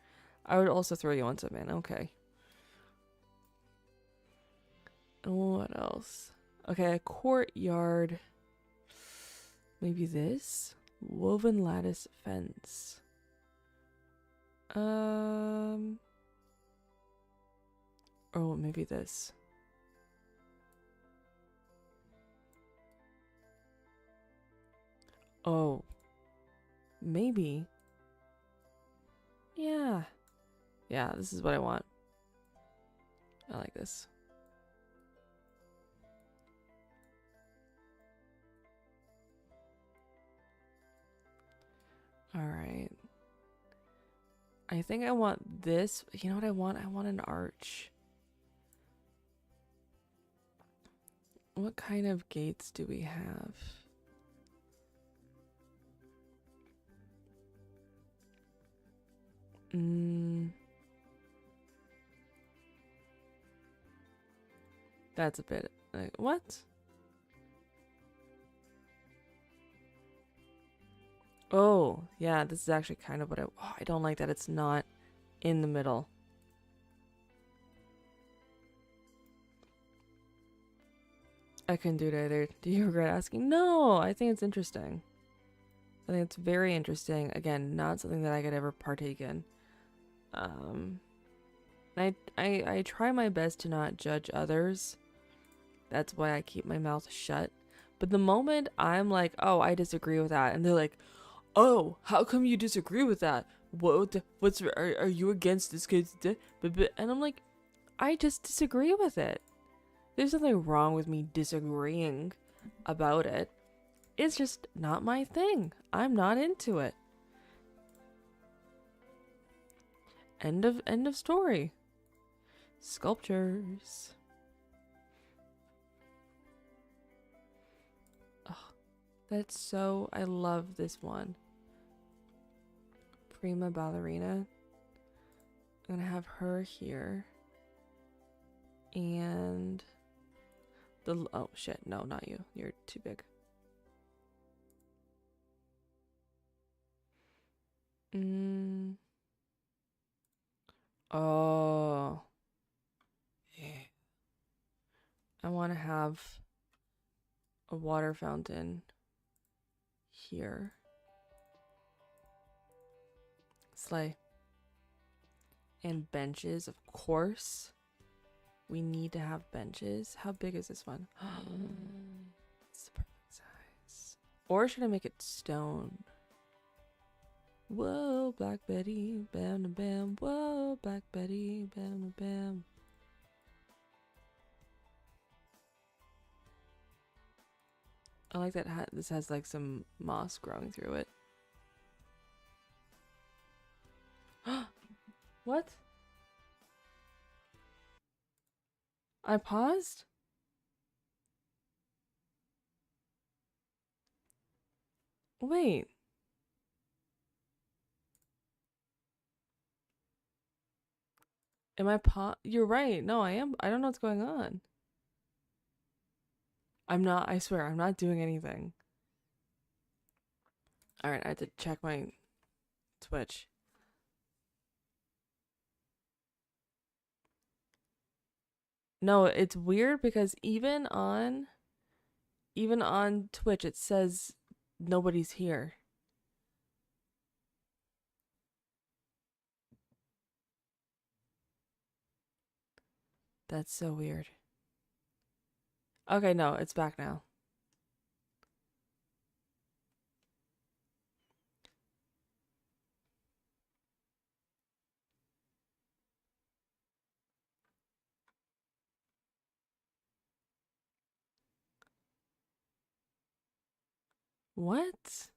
I would also throw you onto a man. Okay. What else? Okay, a courtyard. Maybe this woven lattice fence. Oh, maybe this. Oh, maybe. Yeah. Yeah, this is what I want. I like this. All right. I think I want this. You know what I want? I want an arch. What kind of gates do we have? That's a bit like, what? Oh, yeah, this is actually kind of what I don't like that it's not in the middle. I couldn't do it either. Do you regret asking? No, I think it's interesting. I think it's very interesting. Again, not something that I could ever partake in. I try my best to not judge others. That's why I keep my mouth shut. But the moment I'm like, oh, I disagree with that, and they're like, oh, how come you disagree with that? Are you against this kid's and I'm like, I just disagree with it. There's nothing wrong with me disagreeing about it. It's just not my thing. I'm not into it. End of story. Sculptures. Oh, that's so, I love this one. Prima ballerina. I'm gonna have her here. And the, oh shit, no, not you. You're too big. Oh. Yeah. I want to have a water fountain here. Slay. And benches, of course. We need to have benches. How big is this one? It's the perfect size. Or should I make it stone? Whoa, Black Betty, bam, bam. Whoa, Black Betty, bam, bam. I like that this has like some moss growing through it. What? I paused? Wait. Am I You're right. No, I am. I don't know what's going on. I'm not. I swear, I'm not doing anything. Alright, I have to check my Twitch. No, it's weird because even on Twitch it says nobody's here. That's so weird. Okay, no, it's back now. What?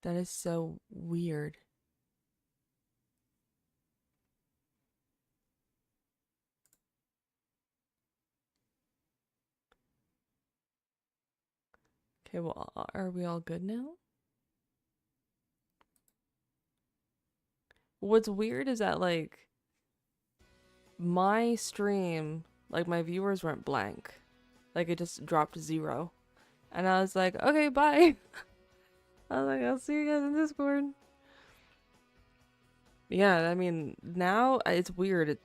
That is so weird. Okay, well, are we all good now? What's weird is that, like, my stream, like, my viewers went blank. Like, it just dropped 0. And I was like, okay, bye. I was like, I'll see you guys in Discord. Yeah, I mean, now it's weird.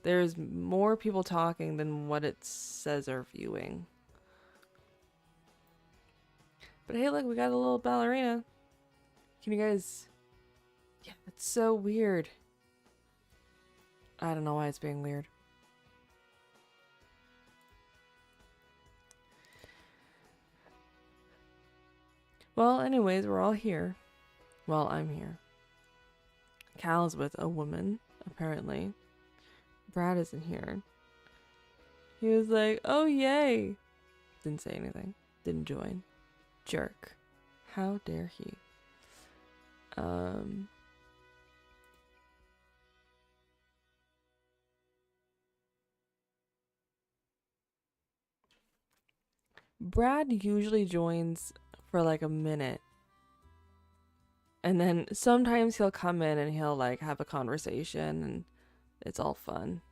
There's more people talking than what it says are viewing. But hey, look, we got a little ballerina. Can you guys... Yeah, it's so weird. I don't know why it's being weird. Well, anyways, we're all here. Well, I'm here. Cal's with a woman, apparently. Brad isn't here. He was like, oh, yay. Didn't say anything. Didn't join. Jerk. How dare he? Brad usually joins for like a minute. And then sometimes he'll come in and he'll like have a conversation and it's all fun.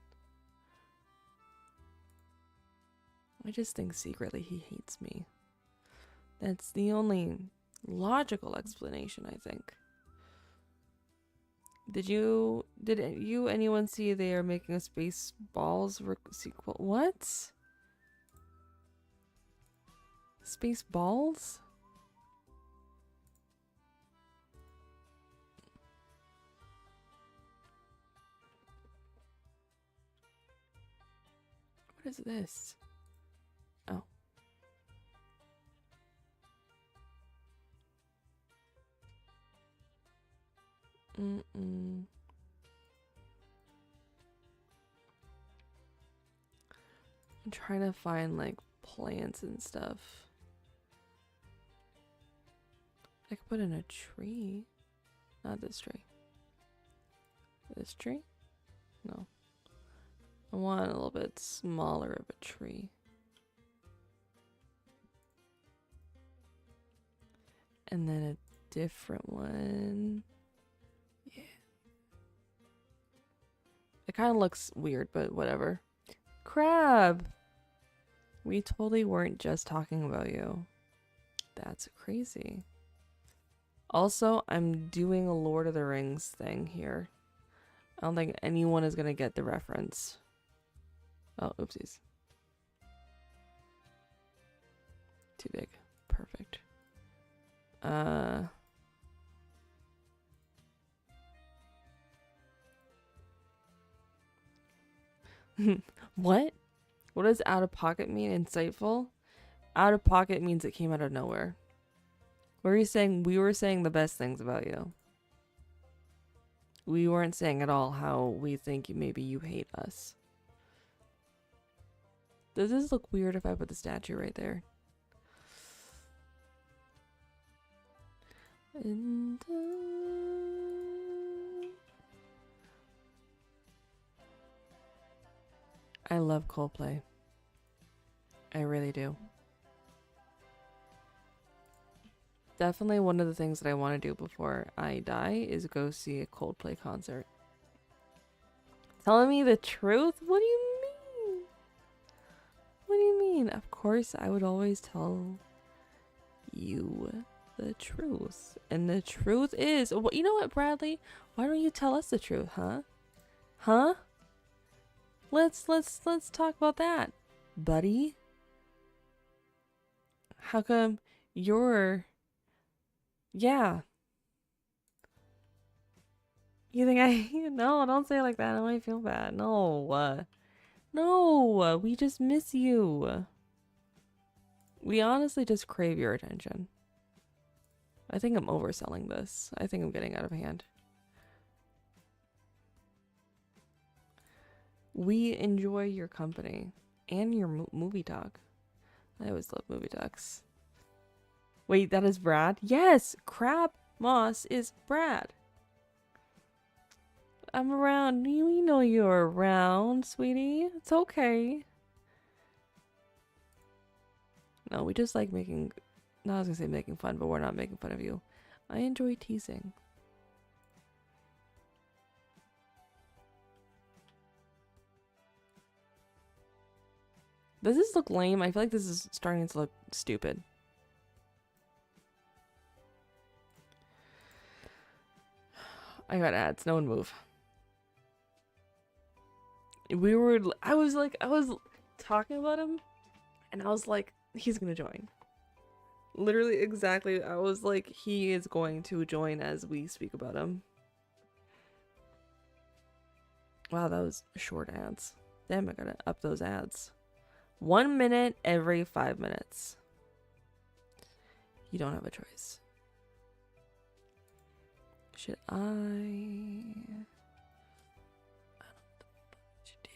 I just think secretly he hates me. That's the only logical explanation, I think. Did anyone see they are making a Spaceballs sequel? What? Spaceballs? What is this? Oh. I'm trying to find like plants and stuff. I could put in a tree. Not this tree. This tree? No. I want a little bit smaller of a tree. And then a different one. Yeah. It kind of looks weird, but whatever. Crab! We totally weren't just talking about you. That's crazy. Also, I'm doing a Lord of the Rings thing here. I don't think anyone is gonna get the reference. Oh, oopsies. Too big. Perfect. What? What does out of pocket mean? Insightful? Out of pocket means it came out of nowhere. What are you saying? We were saying the best things about you. We weren't saying at all how we think maybe you hate us. Does this look weird if I put the statue right there? And, I love Coldplay. I really do. Definitely one of the things that I want to do before I die is go see a Coldplay concert. Telling me the truth? What do you mean? What do you mean? Of course, I would always tell you the truth. And the truth is, well, you know what, Bradley? Why don't you tell us the truth, huh? Huh? Let's talk about that, buddy. How come you're... Yeah. You think I... No, don't say it like that. I might feel bad. No. No, we just miss you. We honestly just crave your attention. I think I'm overselling this. I think I'm getting out of hand. We enjoy your company and your movie talk. I always love movie talks. Wait, that is Brad? Yes! Crab Moss is Brad. I'm around. We know you're around, sweetie. It's okay. No, we just like making... No, I was gonna say making fun, but we're not making fun of you. I enjoy teasing. Does this look lame? I feel like this is starting to look stupid. I got ads. No one move. I was talking about him, and I was like, he's gonna join. Literally, exactly. I was like, he is going to join as we speak about him. Wow, that was short ads. Damn, I gotta up those ads. 1 minute every 5 minutes. You don't have a choice. Should I don't know what to do.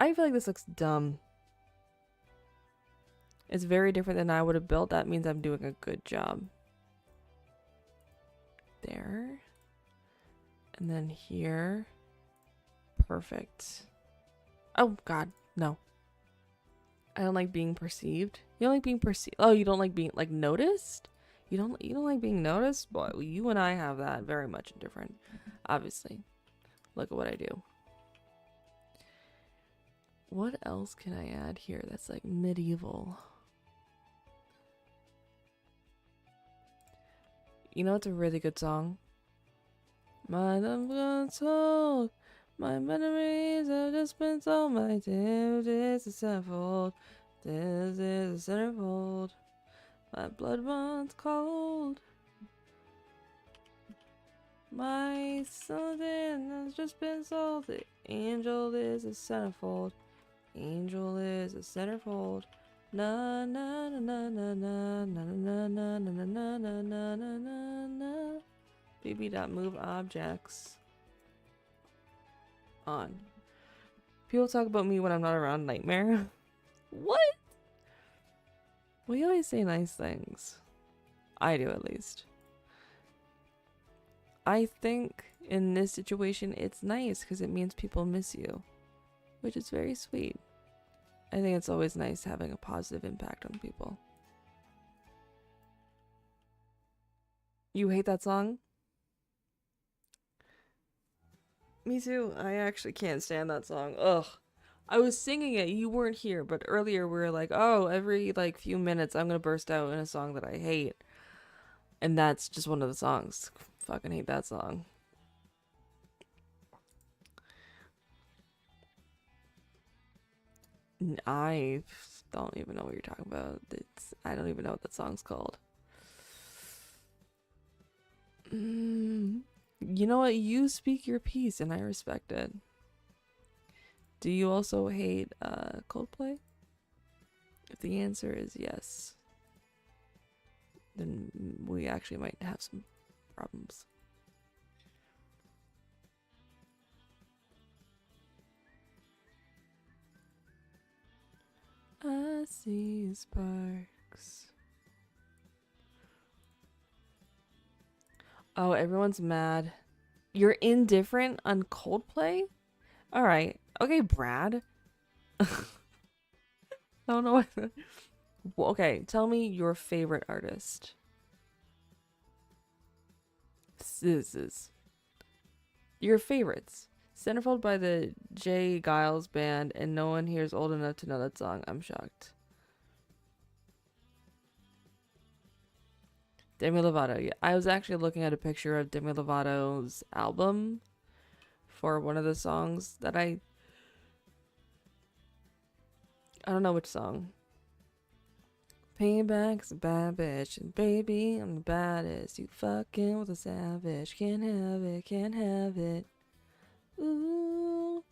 I feel like this looks dumb. It's very different than I would have built. That means I'm doing a good job. There. And then here. Perfect. Oh, God. No. I don't like being perceived. You don't like being perceived? Oh, you don't like being, like, noticed? You don't like being noticed? Boy, you and I have that very much different. Obviously. Look at what I do. What else can I add here that's like medieval? You know, it's a really good song. My love gone told. My memories have just been told. My tale is a centerfold. This is a centerfold. My blood runs cold. My something has just been sold. The angel is a centerfold. Angel is a centerfold. Na na na na na na na na na na na na na na na na. BB.move objects. On. People talk about me when I'm not around. Nightmare. What? We always say nice things. I do, at least. I think in this situation it's nice because it means people miss you, which is very sweet. I think it's always nice having a positive impact on people. You hate that song? Me too. I actually can't stand that song. Ugh. I was singing it, you weren't here, but earlier we were like, oh, every like few minutes I'm gonna burst out in a song that I hate. And that's just one of the songs. Fucking hate that song. I don't even know what you're talking about. I don't even know what that song's called. You know what? You speak your piece and I respect it. Do you also hate Coldplay? If the answer is yes, then we actually might have some problems. I see sparks. Oh, everyone's mad. You're indifferent on Coldplay? Alright. Okay, Brad. I don't know what. Okay, tell me your favorite artist. This is your favorites. Centerfold by the J. Giles Band, and no one here is old enough to know that song. I'm shocked. Demi Lovato. Yeah, I was actually looking at a picture of Demi Lovato's album for one of the songs that I don't know which song. Payback's a bad bitch, and baby, I'm the baddest. You fucking with a savage. Can't have it, can't have it. Ooh.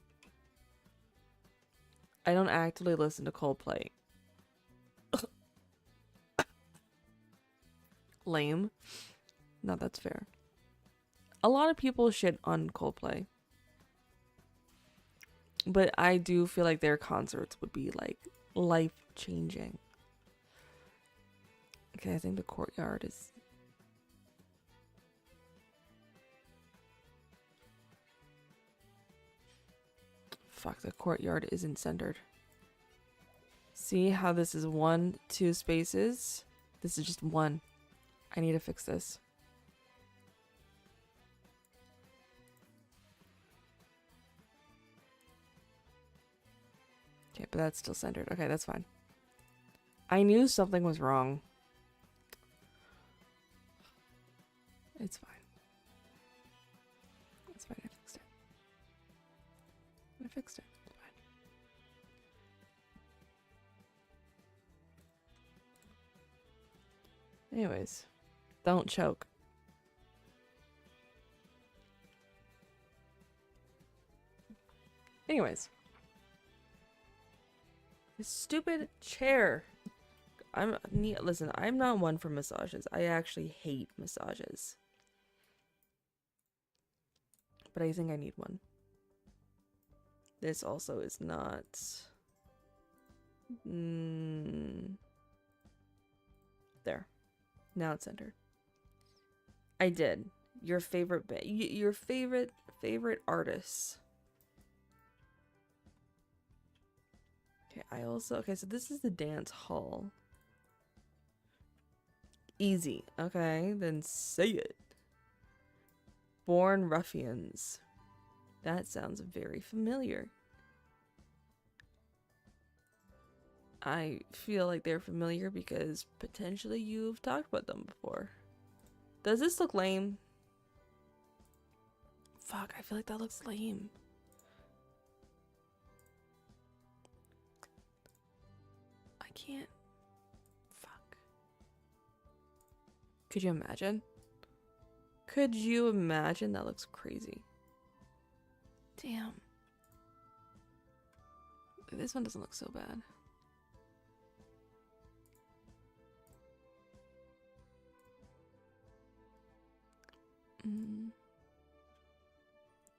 I don't actively listen to Coldplay. Lame. No, that's fair. A lot of people shit on Coldplay. But I do feel like their concerts would be like life-changing. Okay, I think the courtyard is... Fuck, the courtyard isn't centered. See how this is 1, 2 spaces? This is just 1. I need to fix this. Okay, but that's still centered. Okay, that's fine. I knew something was wrong. It's fine. It's fine, I fixed it. I fixed it. It's fine. Anyways, don't choke. Anyways. This stupid chair. Listen, I'm not one for massages. I actually hate massages. But I think I need one. This also is not... There. Now it's centered. I did. Your favorite your favorite artists. Okay, so this is the dance hall. Easy. Okay, then say it. Born Ruffians. That sounds very familiar. I feel like they're familiar because potentially you've talked about them before. Does this look lame? Fuck, I feel like that looks lame. I can't. Fuck. Could you imagine? Could you imagine? That looks crazy. Damn. This one doesn't look so bad.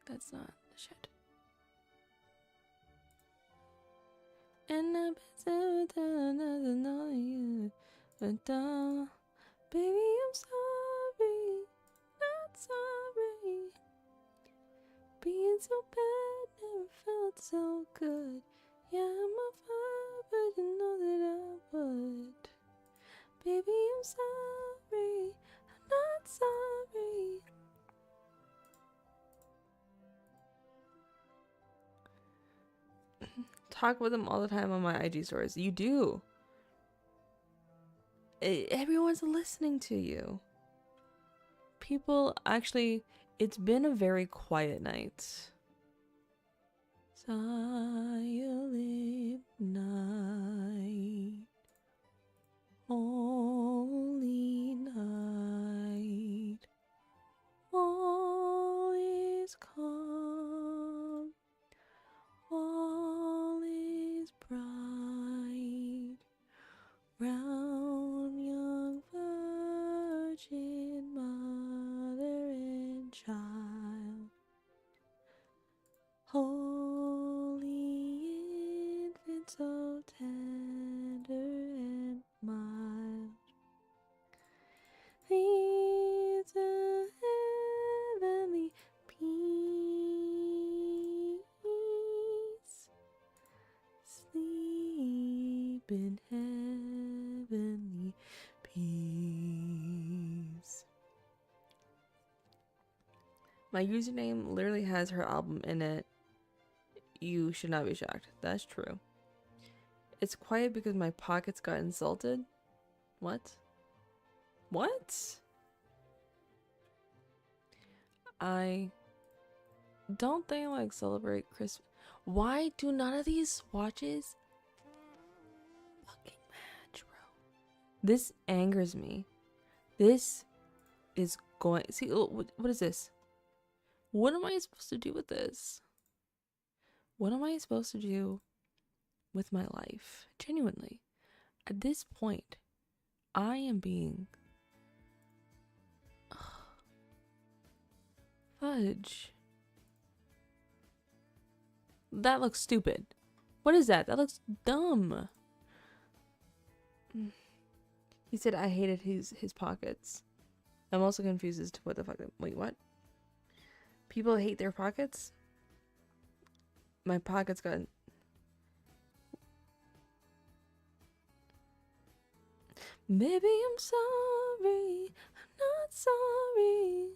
That's not the shit. And I Da-da. Baby, I'm sorry, not sorry. Being so bad never felt so good. Yeah, I'm a fire, but you know that I would. Baby, I'm sorry, I'm not sorry. Talk with them all the time on my IG stories. You do. Everyone's listening to you. People actually, it's been a very quiet night. Silent night. Holy night. All is calm. All is bright. Round young virgin mother and child. Holy infant, so tender and mild. It's a heavenly peace. Sleep in heavenly peace. My username literally has her album in it. You should not be shocked. That's true. It's quiet because my pockets got insulted. What? What? Don't they like celebrate Christmas? Why do none of these watches fucking match, bro? This angers me. This is going. See, what is this? What am I supposed to do with this? What am I supposed to do with my life? Genuinely. At this point, I am being. Fudge. That looks stupid. What is that? That looks dumb. He said I hated his pockets. I'm also confused as to what the fuck. Wait, what? People hate their pockets? My pockets got. Maybe I'm sorry. I'm not sorry.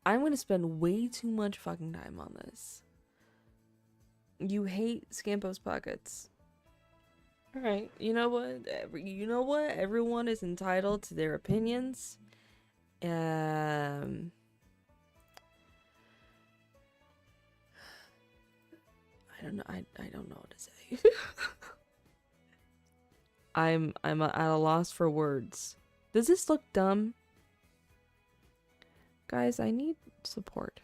I'm gonna spend way too much fucking time on this. You hate Scampo's pockets. Alright, you know what? Everyone is entitled to their opinions. I don't know. I don't know what to say. I'm at a loss for words. Does this look dumb? Guys, I need support.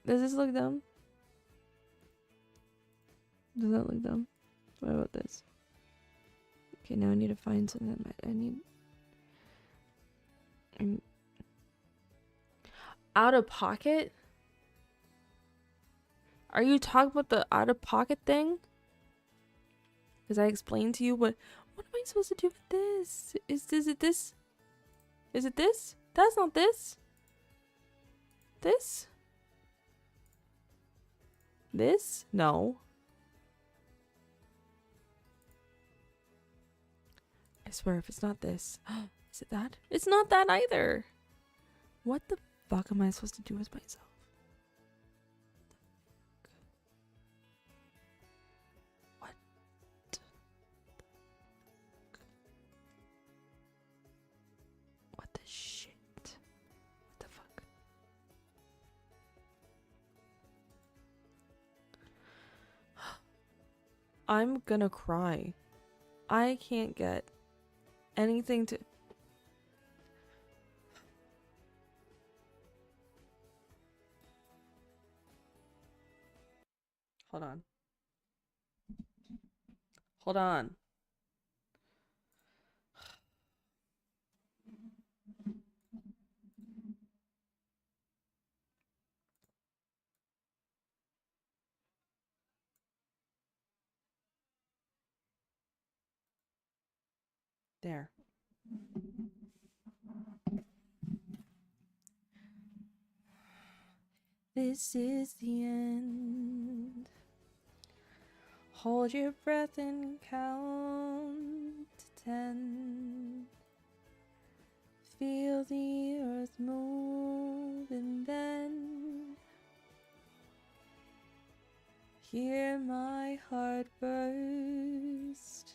Does this look dumb? Does that look dumb? What about this? Okay, now I need to find something. I'm out of pocket? Are you talking about the out of pocket thing? Because I explained to you what am I supposed to do with this? Is it this? Is it this? That's not this. This? This? No. I swear if it's not this. Is it that? It's not that either. What the fuck am I supposed to do with myself? What? What the shit? What the fuck? I'm gonna cry. I can't get anything to. Hold on. Hold on. There. This is the end. Hold your breath and count to 10. Feel the earth move and then hear my heart burst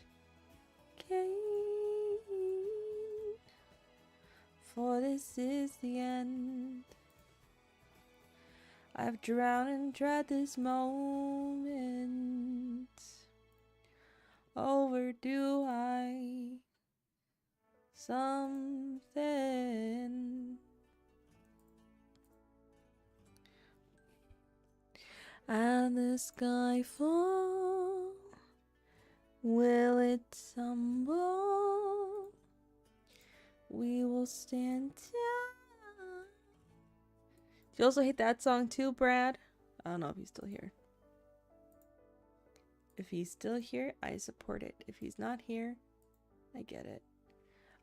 again. For this is the end. I've drowned and dread this moment. Overdo I something? And the sky fall, will it tumble? We will stand down. Do you also hate that song too, Brad? I don't know if he's still here. If he's still here, I support it. If he's not here, I get it.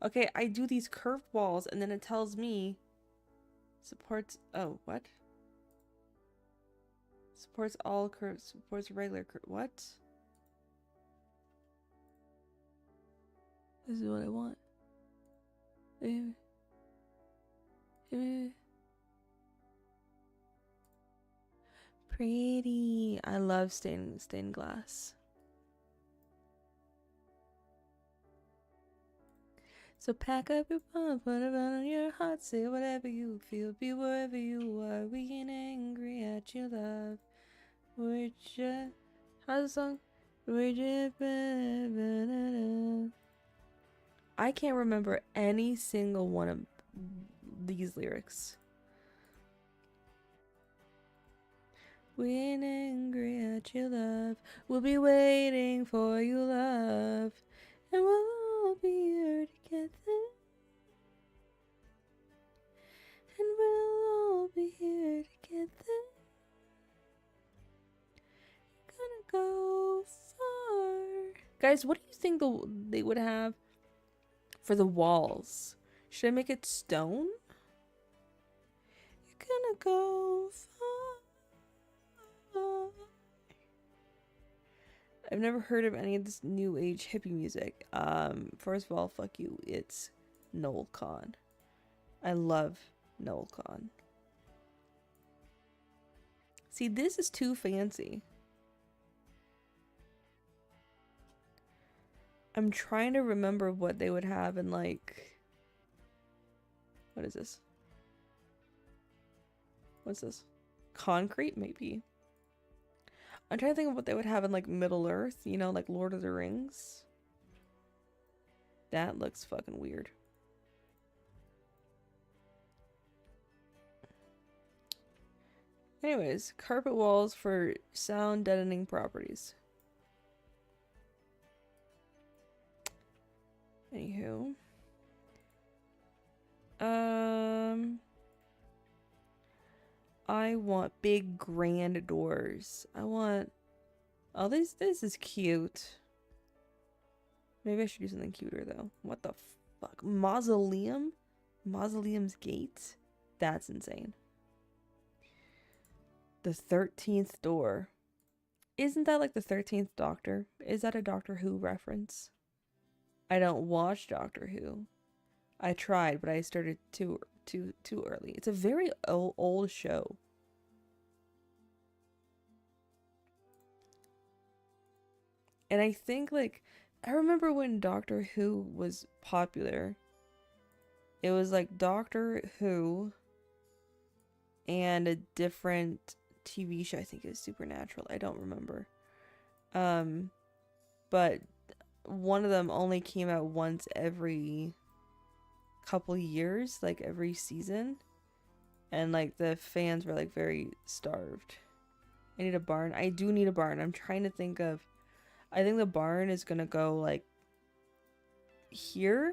Okay, I do these curved walls and then it tells me supports, oh, what? Supports all curves, supports regular curve, what? This is what I want. Pretty. I love stained glass. So pack up your palm, put it on your heart, say whatever you feel, be wherever you are. We ain't angry at your love. We're just, how's the song? We're just, I can't remember any single one of these lyrics. We ain't angry at your love. We'll be waiting for you, love. And we'll all be here together. And we'll all be here together. Gonna go far. Guys, what do you think they would have for the walls? Should I make it stone? You're gonna go far. I've never heard of any of this new age hippie music. First of all, fuck you. It's Noel Khan. I love Noel Khan. See, this is too fancy. I'm trying to remember what they would have in, like, what is this? What's this? Concrete, maybe. I'm trying to think of what they would have in, like, Middle Earth, you know, like Lord of the Rings. That looks fucking weird. Anyways, carpet walls for sound deadening properties. Anywho. I want big grand doors. I want, oh, this is cute. Maybe I should do something cuter though. What the fuck? Mausoleum? Mausoleum's gate? That's insane. The 13th door. Isn't that like the 13th Doctor? Is that a Doctor Who reference? I don't watch Doctor Who. I tried, but I started too early. It's a very old show. And I think, like, I remember when Doctor Who was popular. It was like Doctor Who and a different TV show. I think it was Supernatural. I don't remember. But one of them only came out once every couple years, like every season. And like the fans were like very starved. I need a barn. I do need a barn. I'm trying to think of, I think the barn is gonna go like here.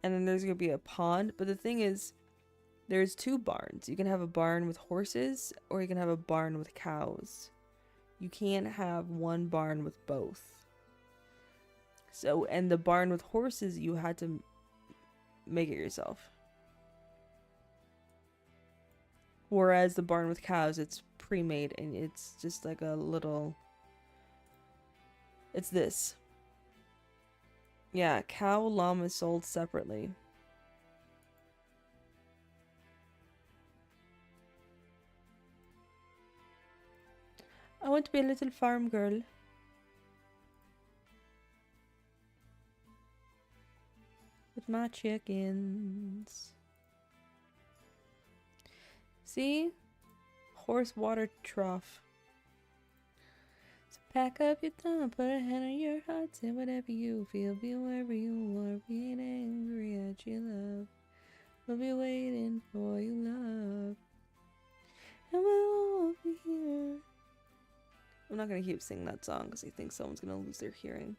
And then there's gonna be a pond. But the thing is, there's two barns. You can have a barn with horses or you can have a barn with cows. You can't have one barn with both. So, and the barn with horses, you had to make it yourself. Whereas the barn with cows, it's pre-made and it's just like a little... It's this. Yeah, cow, llama is sold separately. I want to be a little farm girl. With my chickens. See? Horse water trough. So pack up your thumb, put a hand on your heart, say whatever you feel, be wherever you are, we ain't angry at your love. We'll be waiting for you, love. And we'll all be here. I'm not gonna keep singing that song because I think someone's gonna lose their hearing.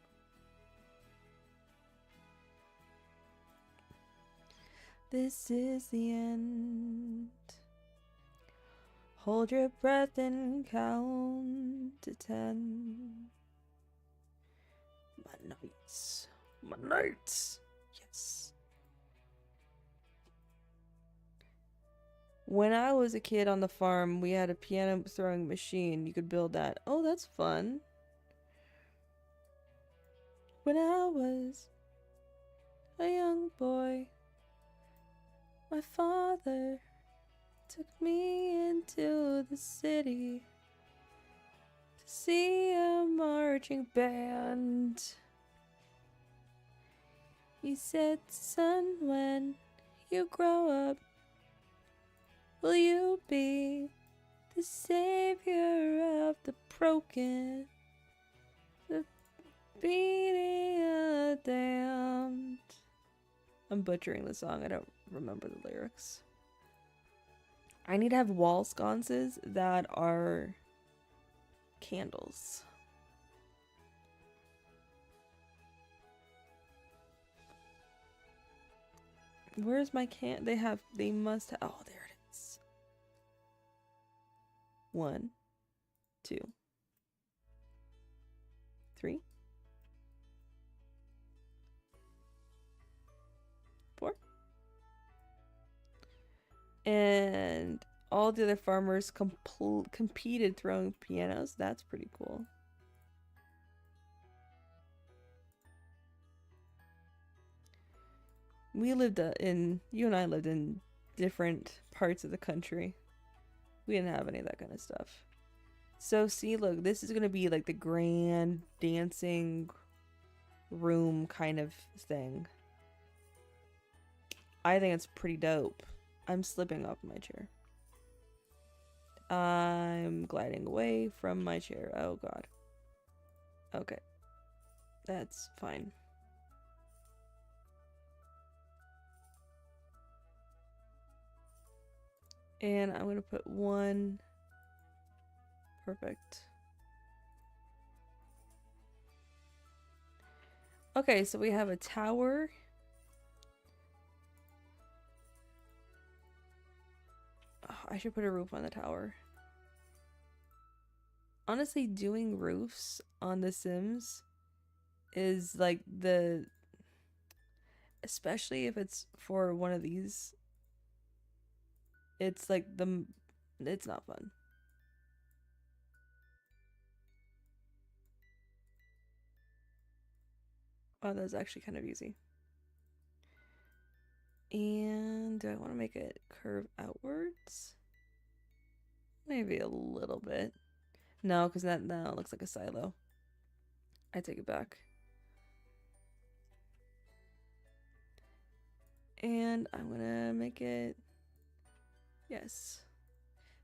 This is the end. Hold your breath and count to 10. My nights. My nights. Yes. When I was a kid on the farm, we had a piano throwing machine. You could build that. Oh, that's fun. When I was a young boy, my father took me into the city to see a marching band. He said, son, when you grow up, will you be the savior of the broken, the beating of the damned? I'm butchering the song. I don't remember the lyrics. I need to have wall sconces that are candles. Where's my can? They must have. Oh, there it is. 1, 2, 3, 4. And all the other farmers competed throwing pianos. That's pretty cool. You and I lived in different parts of the country. We didn't have any of that kind of stuff. So see, look, this is gonna be like the grand dancing room kind of thing. I think it's pretty dope. I'm slipping off my chair. I'm gliding away from my chair. Oh god. Okay. That's fine. And I'm gonna put 1. Perfect. Okay, so we have a tower. Oh, I should put a roof on the tower. Honestly, doing roofs on The Sims is like especially if it's for one of these, it's like it's not fun. Oh, that's actually kind of easy. And do I want to make it curve outwards? Maybe a little bit. No, because that now looks like a silo. I take it back. And I'm gonna make it... Yes.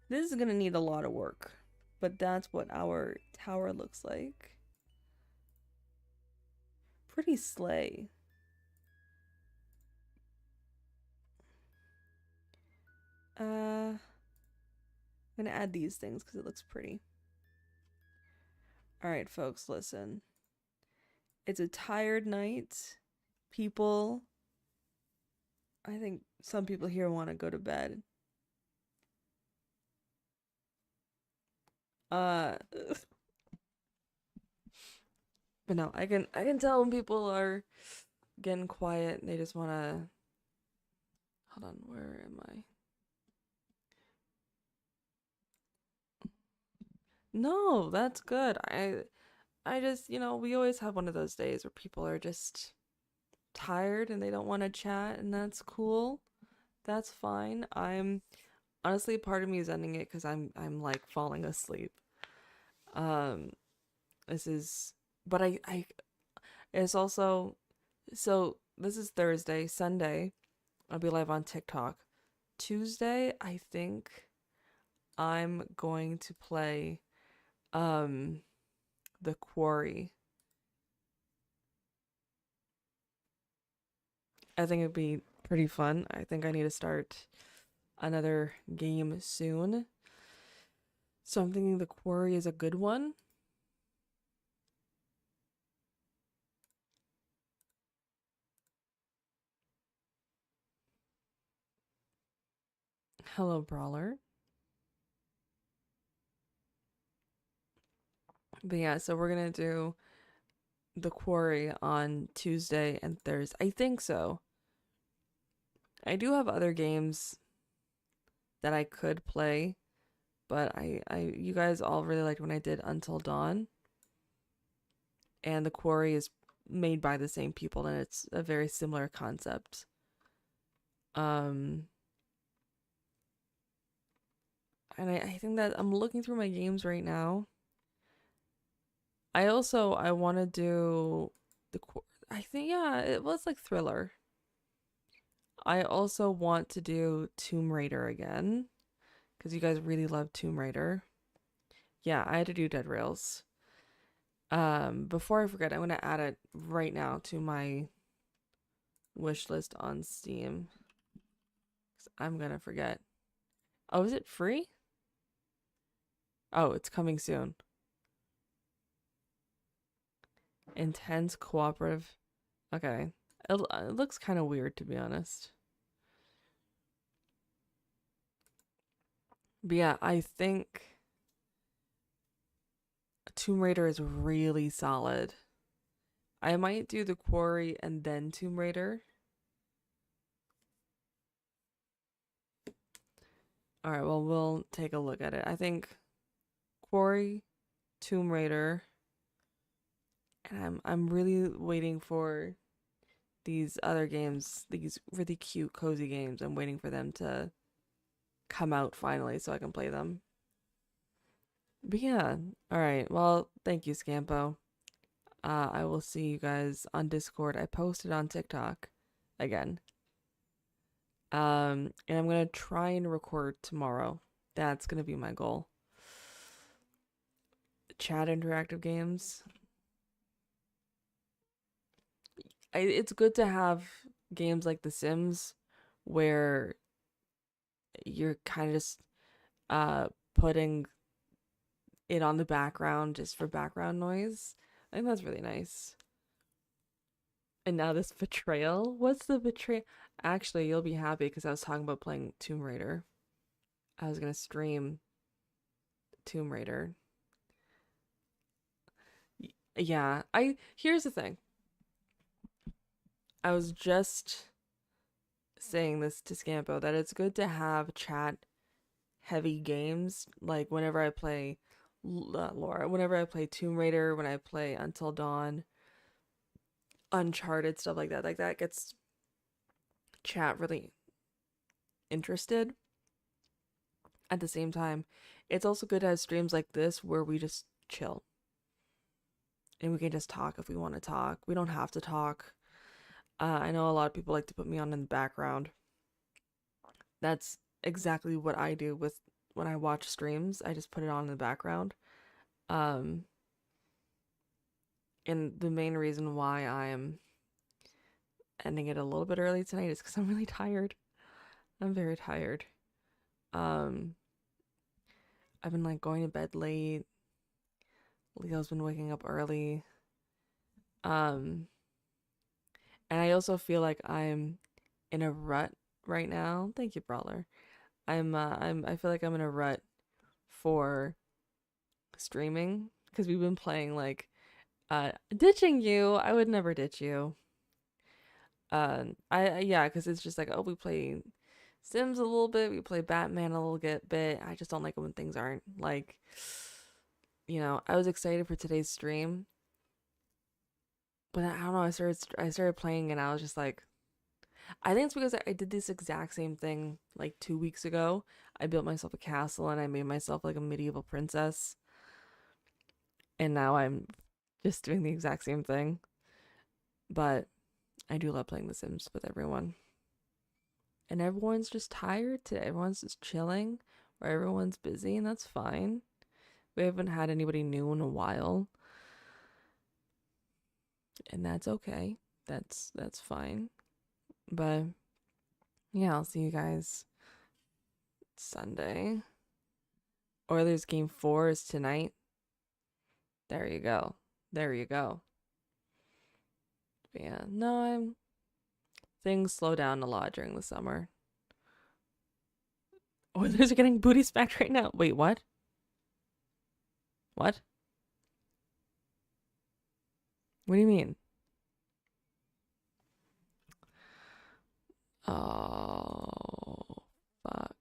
This is gonna need a lot of work, but that's what our tower looks like. Pretty slay. I'm gonna add these things because it looks pretty. Alright, folks, listen. It's a tired night. I think some people here want to go to bed. Uh, But no, I can tell when people are getting quiet and they just wanna hold on, where am I? No, that's good. I just, we always have one of those days where people are just tired and they don't want to chat, and that's cool. That's fine. I'm honestly, part of me is ending it because I'm like falling asleep. Um, this is, but it's also, so this is Thursday, Sunday. I'll be live on TikTok. Tuesday, I think I'm going to play um The Quarry. I think it'd be pretty fun. I think I need to start another game soon. So I'm thinking The Quarry is a good one. Hello, Brawler. But yeah, so we're gonna do The Quarry on Tuesday and Thursday. I think so. I do have other games that I could play, but you guys all really liked when I did Until Dawn, and The Quarry is made by the same people, and it's a very similar concept. Um, and I think that I'm looking through my games right now. I want to do the I think yeah, it was like thriller. I also want to do Tomb Raider again because you guys really love Tomb Raider. Yeah, I had to do Dead Rails. Before I forget, I'm gonna add it right now to my wish list on Steam. 'Cause I'm gonna forget. Oh, is it free? Oh, it's coming soon. Intense cooperative. Okay. It looks kind of weird to be honest. But yeah, I think Tomb Raider is really solid. I might do The Quarry and then Tomb Raider. All right, well, we'll take a look at it. I think Quarry, Tomb Raider, and I'm really waiting for these other games, these really cute, cozy games. I'm waiting for them to come out finally so I can play them. But yeah, all right. Well, thank you, Scampo. I will see you guys on Discord. I posted on TikTok again. And I'm gonna try and record tomorrow. That's gonna be my goal. Chat interactive games. It's good to have games like The Sims where you're kind of just putting it on the background just for background noise. I think that's really nice. And now this betrayal. What's the betrayal? Actually, you'll be happy because I was talking about playing Tomb Raider. I was gonna stream Tomb Raider. Yeah, I here's the thing. I was just saying this to Scampo that it's good to have chat heavy games like whenever I play Laura, whenever I play Tomb Raider, when I play Until Dawn, Uncharted, stuff like that. Like that gets chat really interested. At the same time, it's also good to have streams like this where we just chill and we can just talk if we want to talk. We don't have to talk. I know a lot of people like to put me on in the background. That's exactly what I do with when I watch streams. I just put it on in the background. Um, and the main reason why I am ending it a little bit early tonight is because I'm really tired. I'm very tired. Um, I've been like going to bed late. Leo's been waking up early. Um, and I also feel like I'm in a rut right now. Thank you, Brawler. I feel like I'm in a rut for streaming because we've been playing like Ditching you, I would never ditch you. Yeah, because it's just like, oh, we play Sims a little bit, we play Batman a little bit. I just don't like it when things aren't like, I was excited for today's stream, but I don't know. I started playing and I was just like, I think it's because I did this exact same thing like 2 weeks ago. I built myself a castle and I made myself like a medieval princess, and now I'm just doing the exact same thing. But I do love playing The Sims with everyone. And everyone's just tired today. Everyone's just chilling, or everyone's busy, and that's fine. We haven't had anybody new in a while, and that's okay. That's fine. But yeah, I'll see you guys Sunday. Oilers game 4 is tonight. There you go. There you go. But yeah, no, things slow down a lot during the summer. Oilers are getting booty smacked right now. Wait, what? What? What do you mean? Oh, fuck.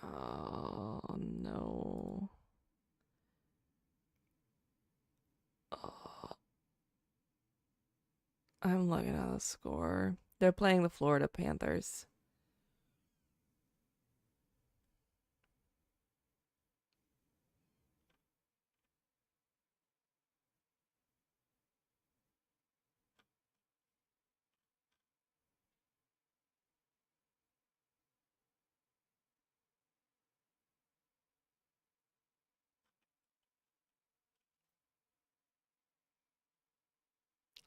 Oh, no. Oh, I'm looking at the score. They're playing the Florida Panthers.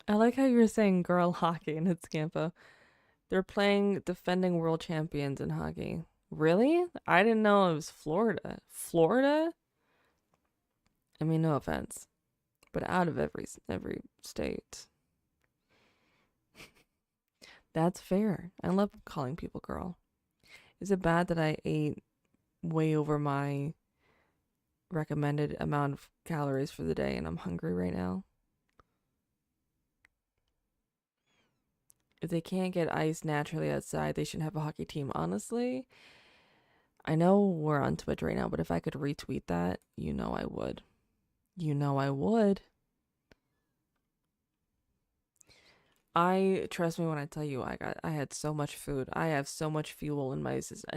I like how you were saying girl hockey and it's Scampo. They're playing defending world champions in hockey. Really? I didn't know it was Florida. Florida? I mean, no offense, but out of every state. That's fair. I love calling people girl. Is it bad that I ate way over my recommended amount of calories for the day and I'm hungry right now? If they can't get ice naturally outside, they shouldn't have a hockey team. Honestly, I know we're on Twitch right now, but if I could retweet that, I would. I would. I trust me when I tell you I had so much food. I have so much fuel in my system.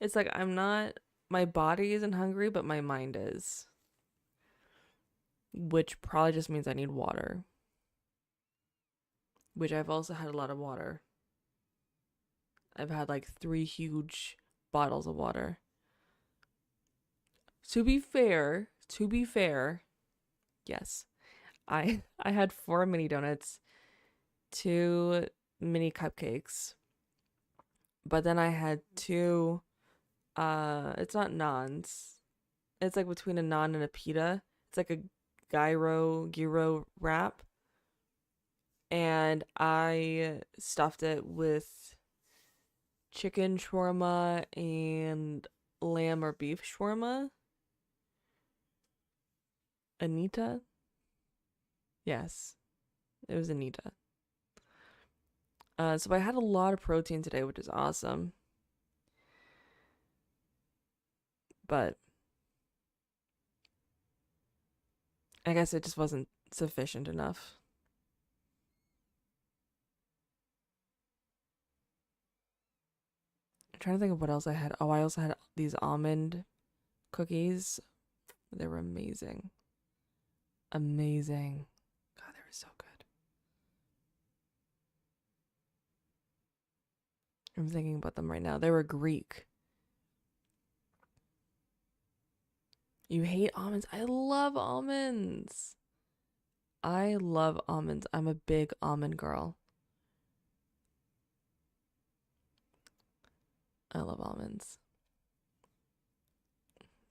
It's like I'm not my body isn't hungry, but my mind is, which probably just means I need water, which I've also had a lot of water. I've had like 3 huge bottles of water. To be fair, yes. I had 4 mini donuts, 2 mini cupcakes, but then I had 2 it's not naans. It's like between a naan and a pita. It's like a gyro wrap, and I stuffed it with chicken shawarma and lamb or beef shawarma. Anita? Yes, it was Anita. So I had a lot of protein today, which is awesome. But I guess it just wasn't sufficient enough. I'm trying to think of what else I had. Oh, I also had these almond cookies. They were amazing. Amazing. God, they were so good. I'm thinking about them right now. They were Greek. You hate almonds? I love almonds. I love almonds. I'm a big almond girl. I love almonds.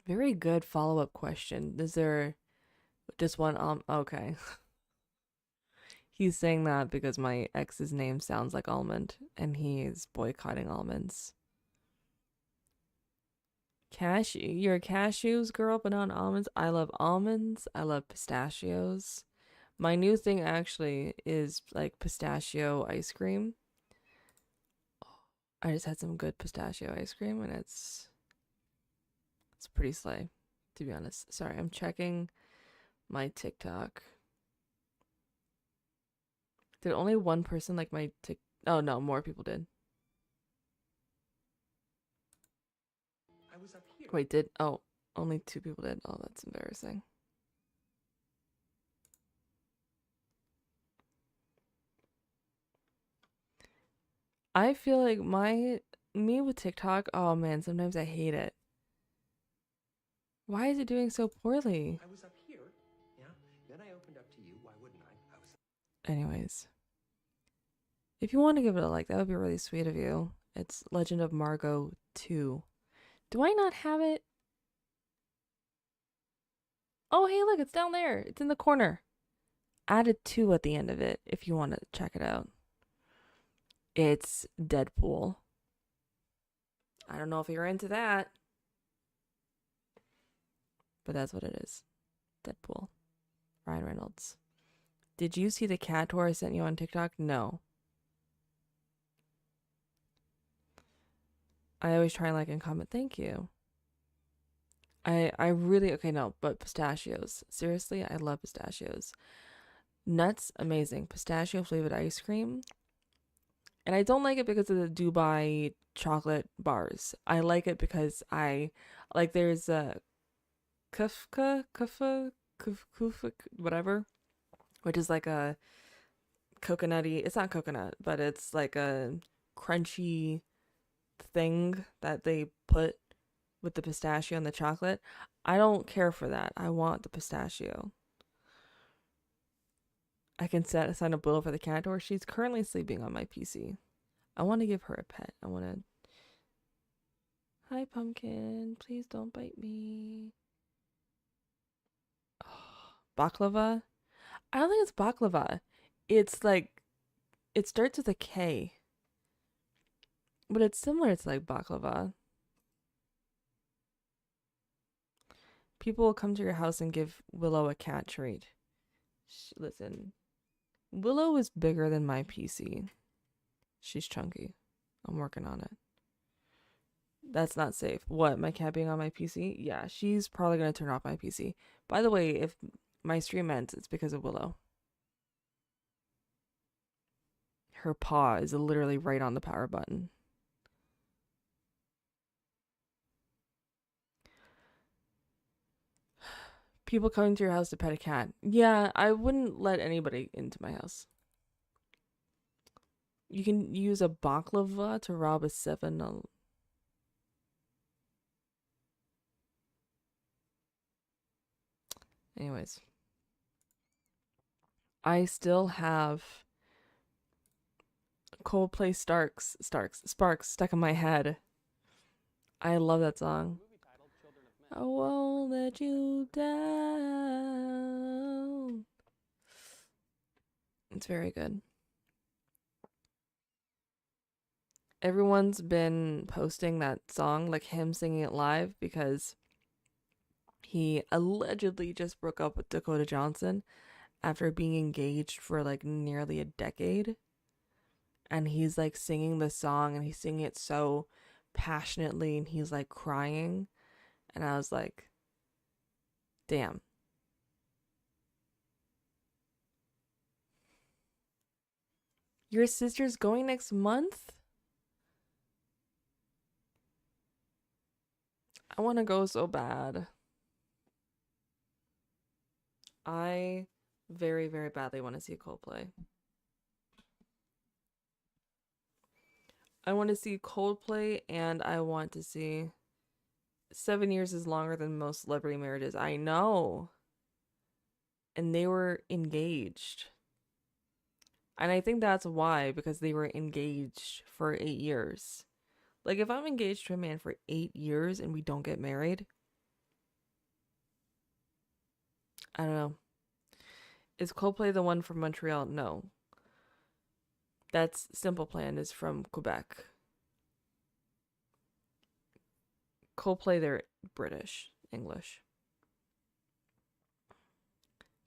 Very good follow-up question. Is there just one okay. He's saying that because my ex's name sounds like almond and he is boycotting almonds. Cashew. You're a cashews girl, but not almonds. I love almonds. I love pistachios. My new thing actually is like pistachio ice cream. I just had some good pistachio ice cream and it's pretty slay, to be honest. Sorry, I'm checking my TikTok. Did only one person like my Tik? Oh no, more people did. I was up here. Wait, did oh only 2 people did? Oh, that's embarrassing. I feel like me with TikTok, oh man, sometimes I hate it. Why is it doing so poorly? I was up here, yeah. Then I opened up to you. Why wouldn't I? Anyways, if you want to give it a like, that would be really sweet of you. It's Legend of Margot 2. Do I not have it? Oh, hey, look, it's down there. It's in the corner. Add a 2 at the end of it if you want to check it out. It's Deadpool. I don't know if you're into that, but that's what it is. Deadpool. Ryan Reynolds. Did you see the cat tour I sent you on TikTok? No. I always try and like and comment. Thank you. I really okay, no, but pistachios. Seriously, I love pistachios. Nuts, amazing. Pistachio flavored ice cream. And I don't like it because of the Dubai chocolate bars. I like it because I like there's a kufka, whatever, which is like a coconutty. It's not coconut, but it's like a crunchy thing that they put with the pistachio and the chocolate. I don't care for that. I want the pistachio. I can sign a bill for the cat door. She's currently sleeping on my PC. I want to give her a pet. I want to. Hi, pumpkin. Please don't bite me. Oh, baklava? I don't think it's baklava. It's like, it starts with a K, but it's similar to like baklava. People will come to your house and give Willow a cat treat. Listen, Willow is bigger than my PC. She's chunky. I'm working on it. That's not safe. What, my cat being on my PC? Yeah, she's probably going to turn off my PC. By the way, if my stream ends, it's because of Willow. Her paw is literally right on the power button. People coming to your house to pet a cat. Yeah, I wouldn't let anybody into my house. You can use a baklava to rob a 7. Anyways, I still have Coldplay Sparks stuck in my head. I love that song. I won't let you down. It's very good. Everyone's been posting that song, like him singing it live, because he allegedly just broke up with Dakota Johnson after being engaged for like nearly a decade. And he's like singing the song and he's singing it so passionately and he's like crying. And I was like, damn. Your sister's going next month? I want to go so bad. I very, very badly want to see Coldplay. I want to see Coldplay and I want to see 7 years is longer than most celebrity marriages. I know. And they were engaged. And I think that's why, because they were engaged for 8 years. Like, if I'm engaged to a man for 8 years and we don't get married, I don't know. Is Coldplay the one from Montreal? No. That's Simple Plan is from Quebec. Coldplay, they're British, English.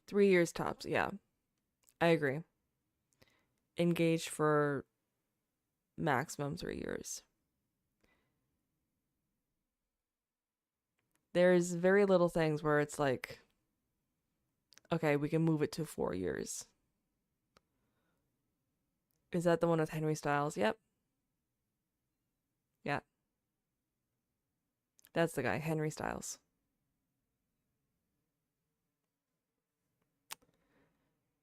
3 years tops. Yeah, I agree. Engaged for maximum 3 years. There's very little things where it's like, okay, we can move it to 4 years. Is that the one with Henry Styles? Yep. Yeah. That's the guy, Henry Styles.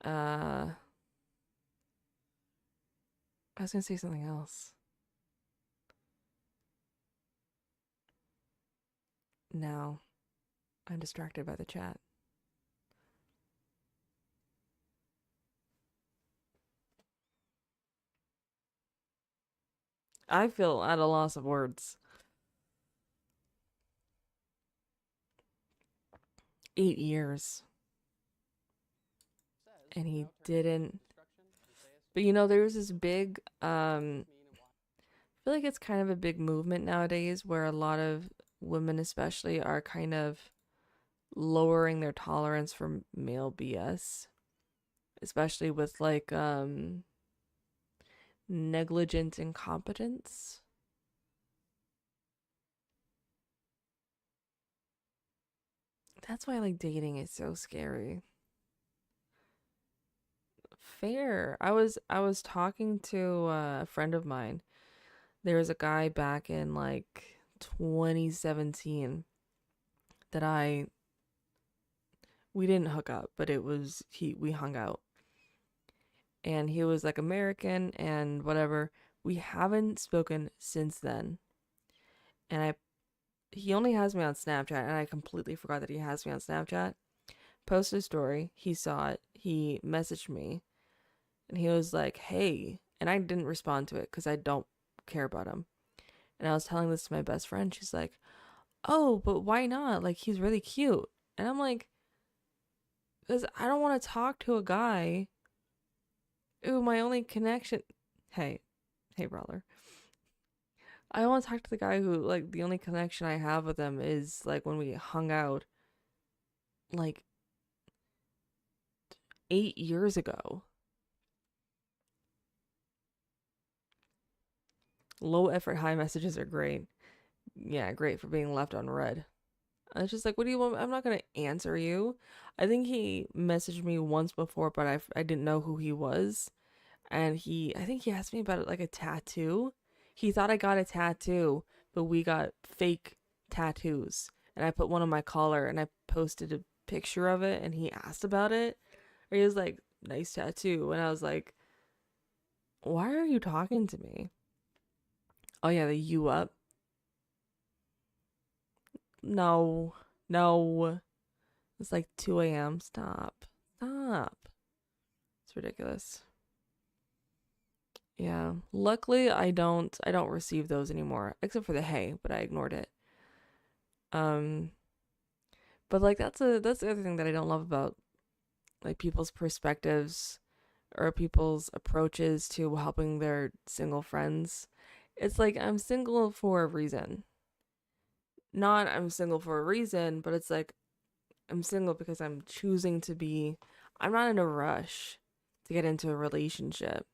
I was gonna say something else. Now I'm distracted by the chat. I feel at a loss of words. 8 years. And he didn't. But there was this big, I feel like it's kind of a big movement nowadays where a lot of women, especially, are kind of lowering their tolerance for male BS, especially with like negligent incompetence. That's why like dating is so scary. Fair. I was talking to a friend of mine. There was a guy back in like 2017 that we didn't hook up, but it was we hung out. And he was like American and whatever. We haven't spoken since then. And he only has me on Snapchat, and I completely forgot that he has me on Snapchat. Posted a story, he saw it, he messaged me, and he was like, "Hey," and I didn't respond to it because I don't care about him. And I was telling this to my best friend. She's like, "Oh, but why not? Like, he's really cute." And I'm like, because I don't want to talk to a guy. Ooh, my only connection. Hey, brother. I don't want to talk to the guy who, like, the only connection I have with him is, like, when we hung out, like, 8 years ago. Low effort, high messages are great. Yeah, great for being left on red. I was just like, what do you want? I'm not going to answer you. I think he messaged me once before, but I didn't know who he was. And I think he asked me about it, like a tattoo. He thought I got a tattoo, but we got fake tattoos. And I put one on my collar and I posted a picture of it and he asked about it. Or he was like, nice tattoo. And I was like, why are you talking to me? Oh, yeah, the you up. No, no. It's like 2 a.m. Stop. Stop. It's ridiculous. Yeah. Luckily I don't receive those anymore. Except for the hey, but I ignored it. Um but like that's the other thing that I don't love about like people's perspectives or people's approaches to helping their single friends. It's like I'm single for a reason. Not I'm single for a reason, but it's like I'm single because I'm choosing to be. I'm not in a rush to get into a relationship.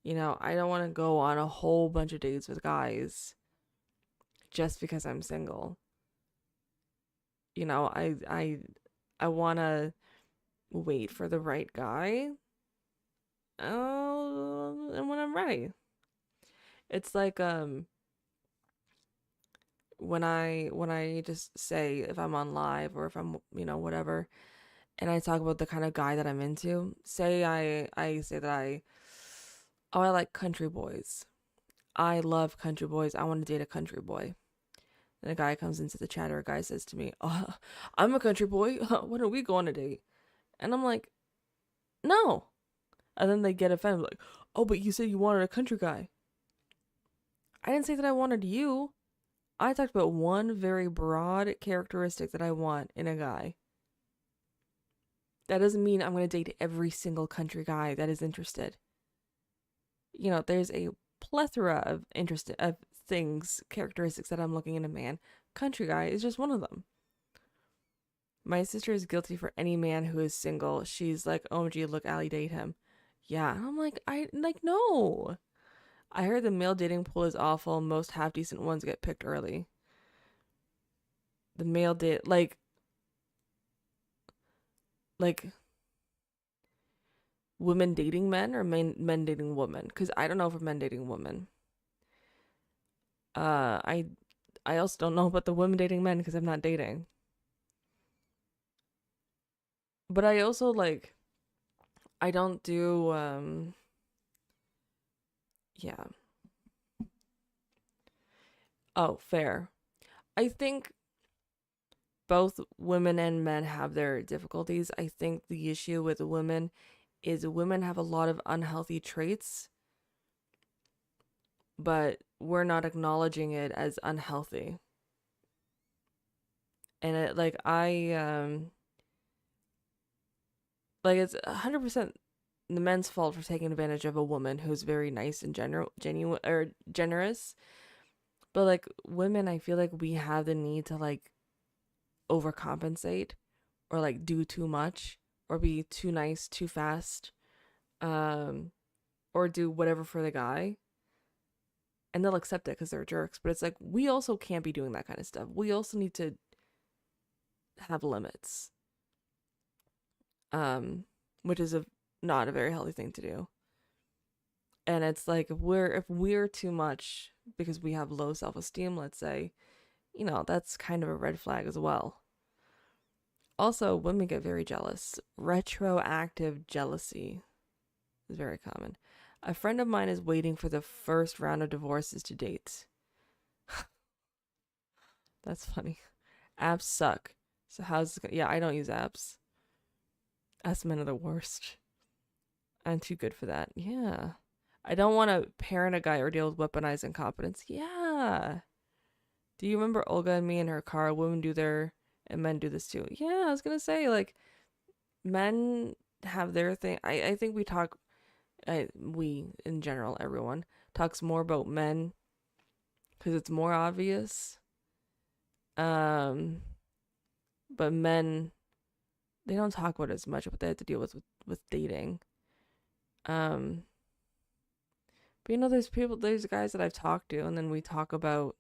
I don't want to go on a whole bunch of dates with guys just because I'm single. I want to wait for the right guy. And when I'm ready. It's like when I just say if I'm on live or if I'm, whatever, and I talk about the kind of guy that I'm into. Say I say that I like country boys. I love country boys. I want to date a country boy. And a guy comes into the chat or a guy says to me, "Oh, I'm a country boy. When are we going to date?" And I'm like, "No." And then they get offended, like, "Oh, but you said you wanted a country guy." I didn't say that I wanted you. I talked about one very broad characteristic that I want in a guy. That doesn't mean I'm going to date every single country guy that is interested. There's a plethora of things, characteristics that I'm looking in a man. Country guy is just one of them. My sister is guilty for any man who is single. She's like, OMG, look, Allie, date him. Yeah. And I'm like, no. I heard the male dating pool is awful. Most half decent ones get picked early. The male date, like women dating men or men dating women? Because I don't know for men dating women. Uh, I I also don't know about the women dating men because I'm not dating. But I also like I don't do yeah. Oh, fair. I think both women and men have their difficulties. I think the issue with women is women have a lot of unhealthy traits, but we're not acknowledging it as unhealthy. And it like like it's 100% the men's fault for taking advantage of a woman who's very nice and genuine or generous. But like women, I feel like we have the need to like overcompensate or like do too much or be too nice too fast, um or do whatever for the guy, and they'll accept it because they're jerks. But it's like we also can't be doing that kind of stuff. We also need to have limits, um which is a not a very healthy thing to do. And it's like if we're too much because we have low self-esteem, let's say, that's kind of a red flag as well. Also, women get very jealous. Retroactive jealousy is very common. A friend of mine is waiting for the first round of divorces to date. That's funny. Apps suck. So how's yeah, I don't use apps. Us men are the worst. I'm too good for that. Yeah. I don't want to parent a guy or deal with weaponized incompetence. Yeah. Do you remember Olga and me in her car? Women do their and men do this too. Yeah, I was gonna say like men have their thing. I think we in general, everyone talks more about men because it's more obvious. Um, but men they don't talk about it as much, but they have to deal with dating. Um, but there's guys that I've talked to, and then we talk about.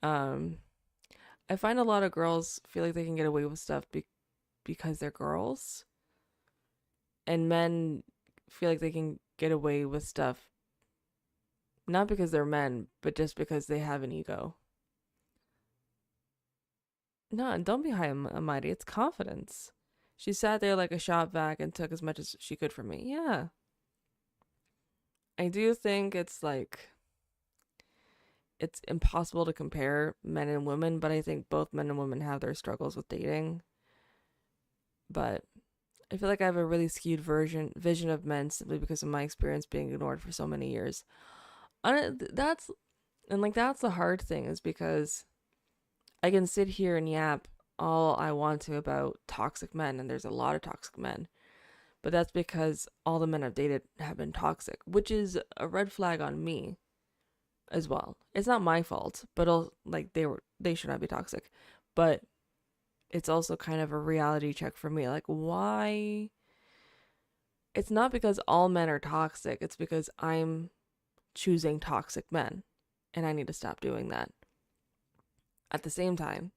Um, I find a lot of girls feel like they can get away with stuff because they're girls, and men feel like they can get away with stuff not because they're men, but just because they have an ego. No, and don't be high and mighty. It's confidence. She sat there like a shop vac and took as much as she could from me. Yeah. I do think it's impossible to compare men and women, but I think both men and women have their struggles with dating. But I feel like I have a really skewed vision of men simply because of my experience being ignored for so many years. That's and like that's the hard thing is because I can sit here and yap all I want to about toxic men, and there's a lot of toxic men. But that's because all the men I've dated have been toxic, which is a red flag on me as well. It's not my fault, but like they should not be toxic. But it's also kind of a reality check for me. Like why it's not because all men are toxic, it's because I'm choosing toxic men and I need to stop doing that. At the same time,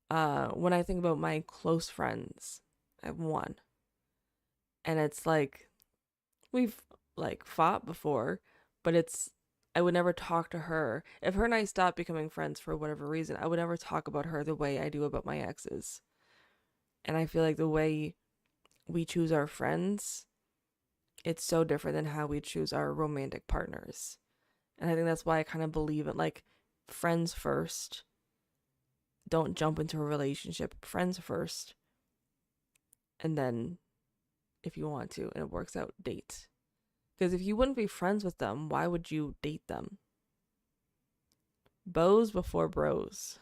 when I think about my close friends, I have one. And it's like we've like fought before, but it's I would never talk to her. If her and I stopped becoming friends for whatever reason, I would never talk about her the way I do about my exes. And I feel like the way we choose our friends, it's so different than how we choose our romantic partners. And I think that's why I kind of believe in like friends first. Don't jump into a relationship. Friends first. And then if you want to and it works out, date. Because if you wouldn't be friends with them, why would you date them? Bows before bros.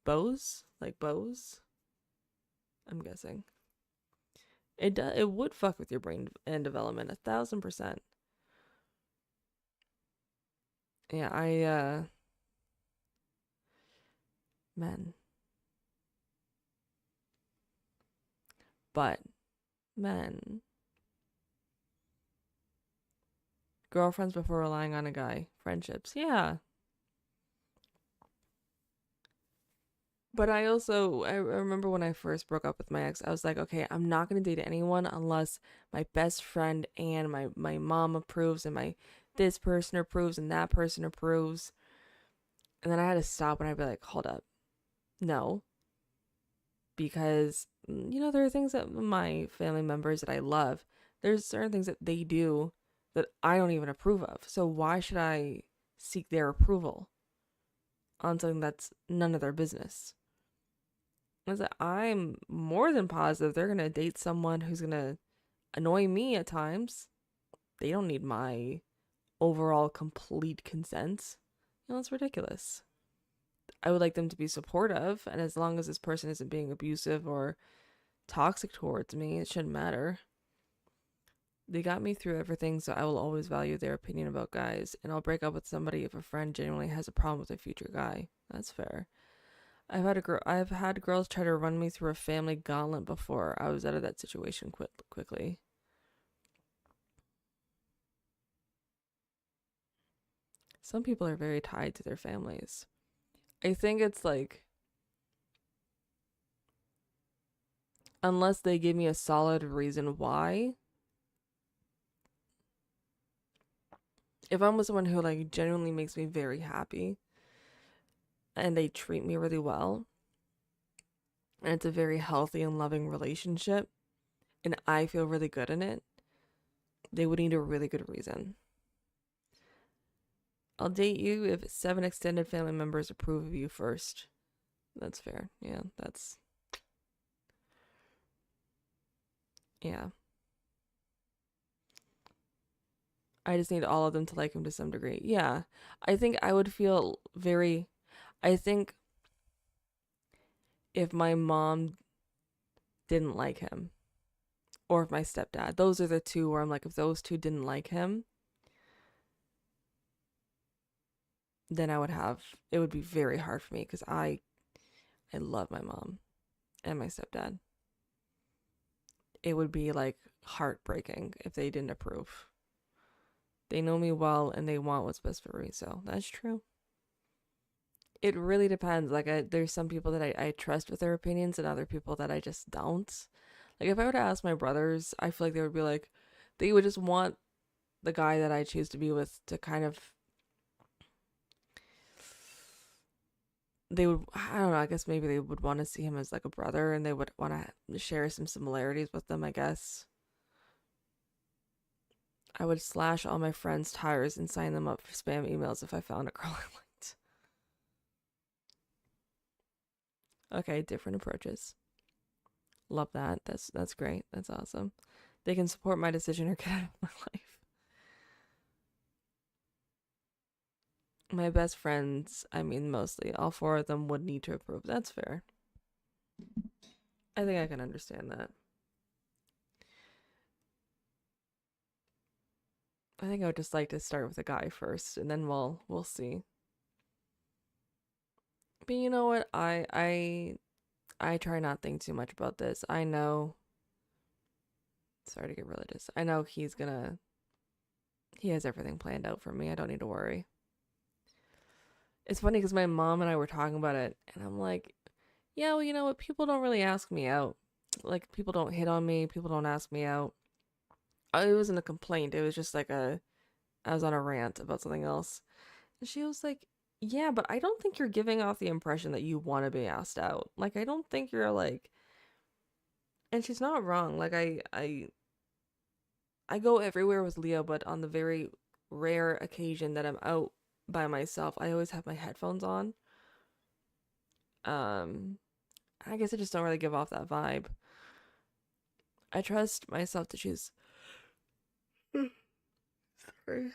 Bows? Like bows? I'm guessing. It would fuck with your brain and development 1,000%. Yeah, men. But men. Girlfriends before relying on a guy. Friendships. Yeah. But I remember when I first broke up with my ex, I was like, okay, I'm not gonna date anyone unless my best friend and my mom approves and my this person approves and that person approves. And then I had to stop and I'd be like, hold up. No. Because there are things that my family members that I love, there's certain things that they do that I don't even approve of. So why should I seek their approval on something that's none of their business? Is that I'm more than positive they're gonna date someone who's gonna annoy me at times. They don't need my overall complete consent. It's ridiculous. I would like them to be supportive, and as long as this person isn't being abusive or toxic towards me, it shouldn't matter. They got me through everything, so I will always value their opinion about guys, and I'll break up with somebody if a friend genuinely has a problem with a future guy. That's fair. I've had girls try to run me through a family gauntlet before. I was out of that situation quickly. Some people are very tied to their families. I think it's like unless they give me a solid reason why. If I'm with someone who like genuinely makes me very happy and they treat me really well and it's a very healthy and loving relationship and I feel really good in it, they would need a really good reason. I'll date you if 7 extended family members approve of you first. That's fair. Yeah, yeah. I just need all of them to like him to some degree. Yeah. I think I would feel very I think if my mom didn't like him or if my stepdad, those are the two where I'm like if those two didn't like him, then I would have it would be very hard for me because I love my mom and my stepdad. It would be like heartbreaking if they didn't approve. They know me well and they want what's best for me, so that's true. It really depends. Like, there's some people that I trust with their opinions, and other people that I just don't. Like, if I were to ask my brothers, I feel like they would be like, they would just want the guy that I choose to be with to kind of, they would, I don't know, I guess maybe they would want to see him as like a brother and they would want to share some similarities with them, I guess. I would slash all my friends' tires and sign them up for spam emails if I found a girl I liked. Okay, different approaches. Love that. That's great. That's awesome. They can support my decision or get out of my life. My best friends, I mean, mostly all four of them would need to approve. That's fair. I think I can understand that. I think I would just like to start with a guy first, and then we'll see. But you know what? I try not think too much about this. I know. Sorry to get religious. I know he has everything planned out for me. I don't need to worry. It's funny because my mom and I were talking about it, and I'm like, yeah, well, you know what? People don't really ask me out. Like, people don't hit on me. People don't ask me out. It wasn't a complaint. It was just like I was on a rant about something else. And she was like, yeah, but I don't think you're giving off the impression that you want to be asked out. Like, I don't think you're like, and she's not wrong. Like, I go everywhere with Leo, but on the very rare occasion that I'm out by myself, I always have my headphones on. Um, I guess I just don't really give off that vibe. I trust myself to choose. Sorry.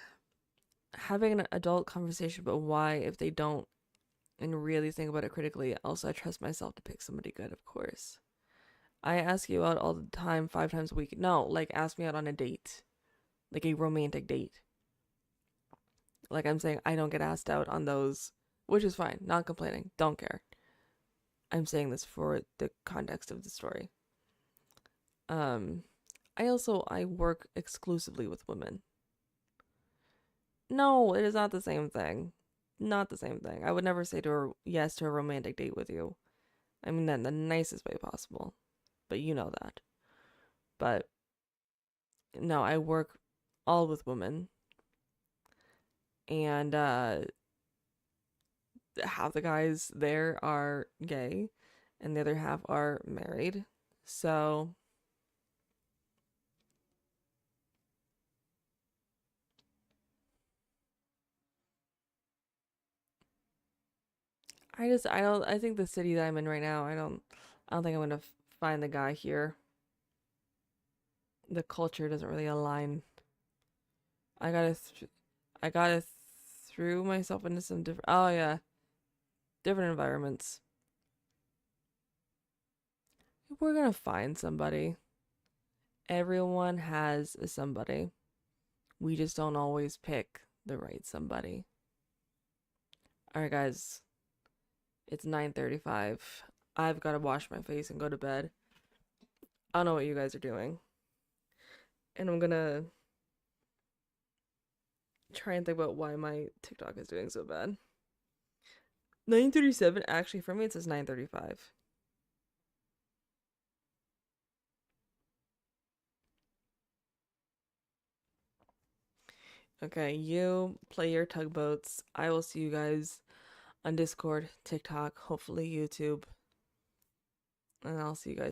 Having an adult conversation about why if they don't and really think about it critically. Also, I trust myself to pick somebody good, of course. I ask you out all the time, 5 times a week. No, like ask me out on a date, like a romantic date. Like I'm saying, I don't get asked out on those, which is fine. Not complaining. Don't care. I'm saying this for the context of the story. Um, I work exclusively with women. No, it is not the same thing. Not the same thing. I would never say to her yes to a romantic date with you. I mean that in the nicest way possible. But you know that. But no, I work all with women. And half the guys there are gay and the other half are married. So I think the city that I'm in right now, I don't think I'm gonna find the guy here. The culture doesn't really align. I gotta I gotta throw myself into some different, oh yeah, different environments. We're gonna find somebody. Everyone has a somebody. We just don't always pick the right somebody. All right, guys, it's 9:35. I've got to wash my face and go to bed. I don't know what you guys are doing. And I'm gonna try and think about why my TikTok is doing so bad. 9:37, actually, for me, it says 9:35. Okay, you play your tugboats. I will see you guys on Discord, TikTok, hopefully YouTube. And I'll see you guys.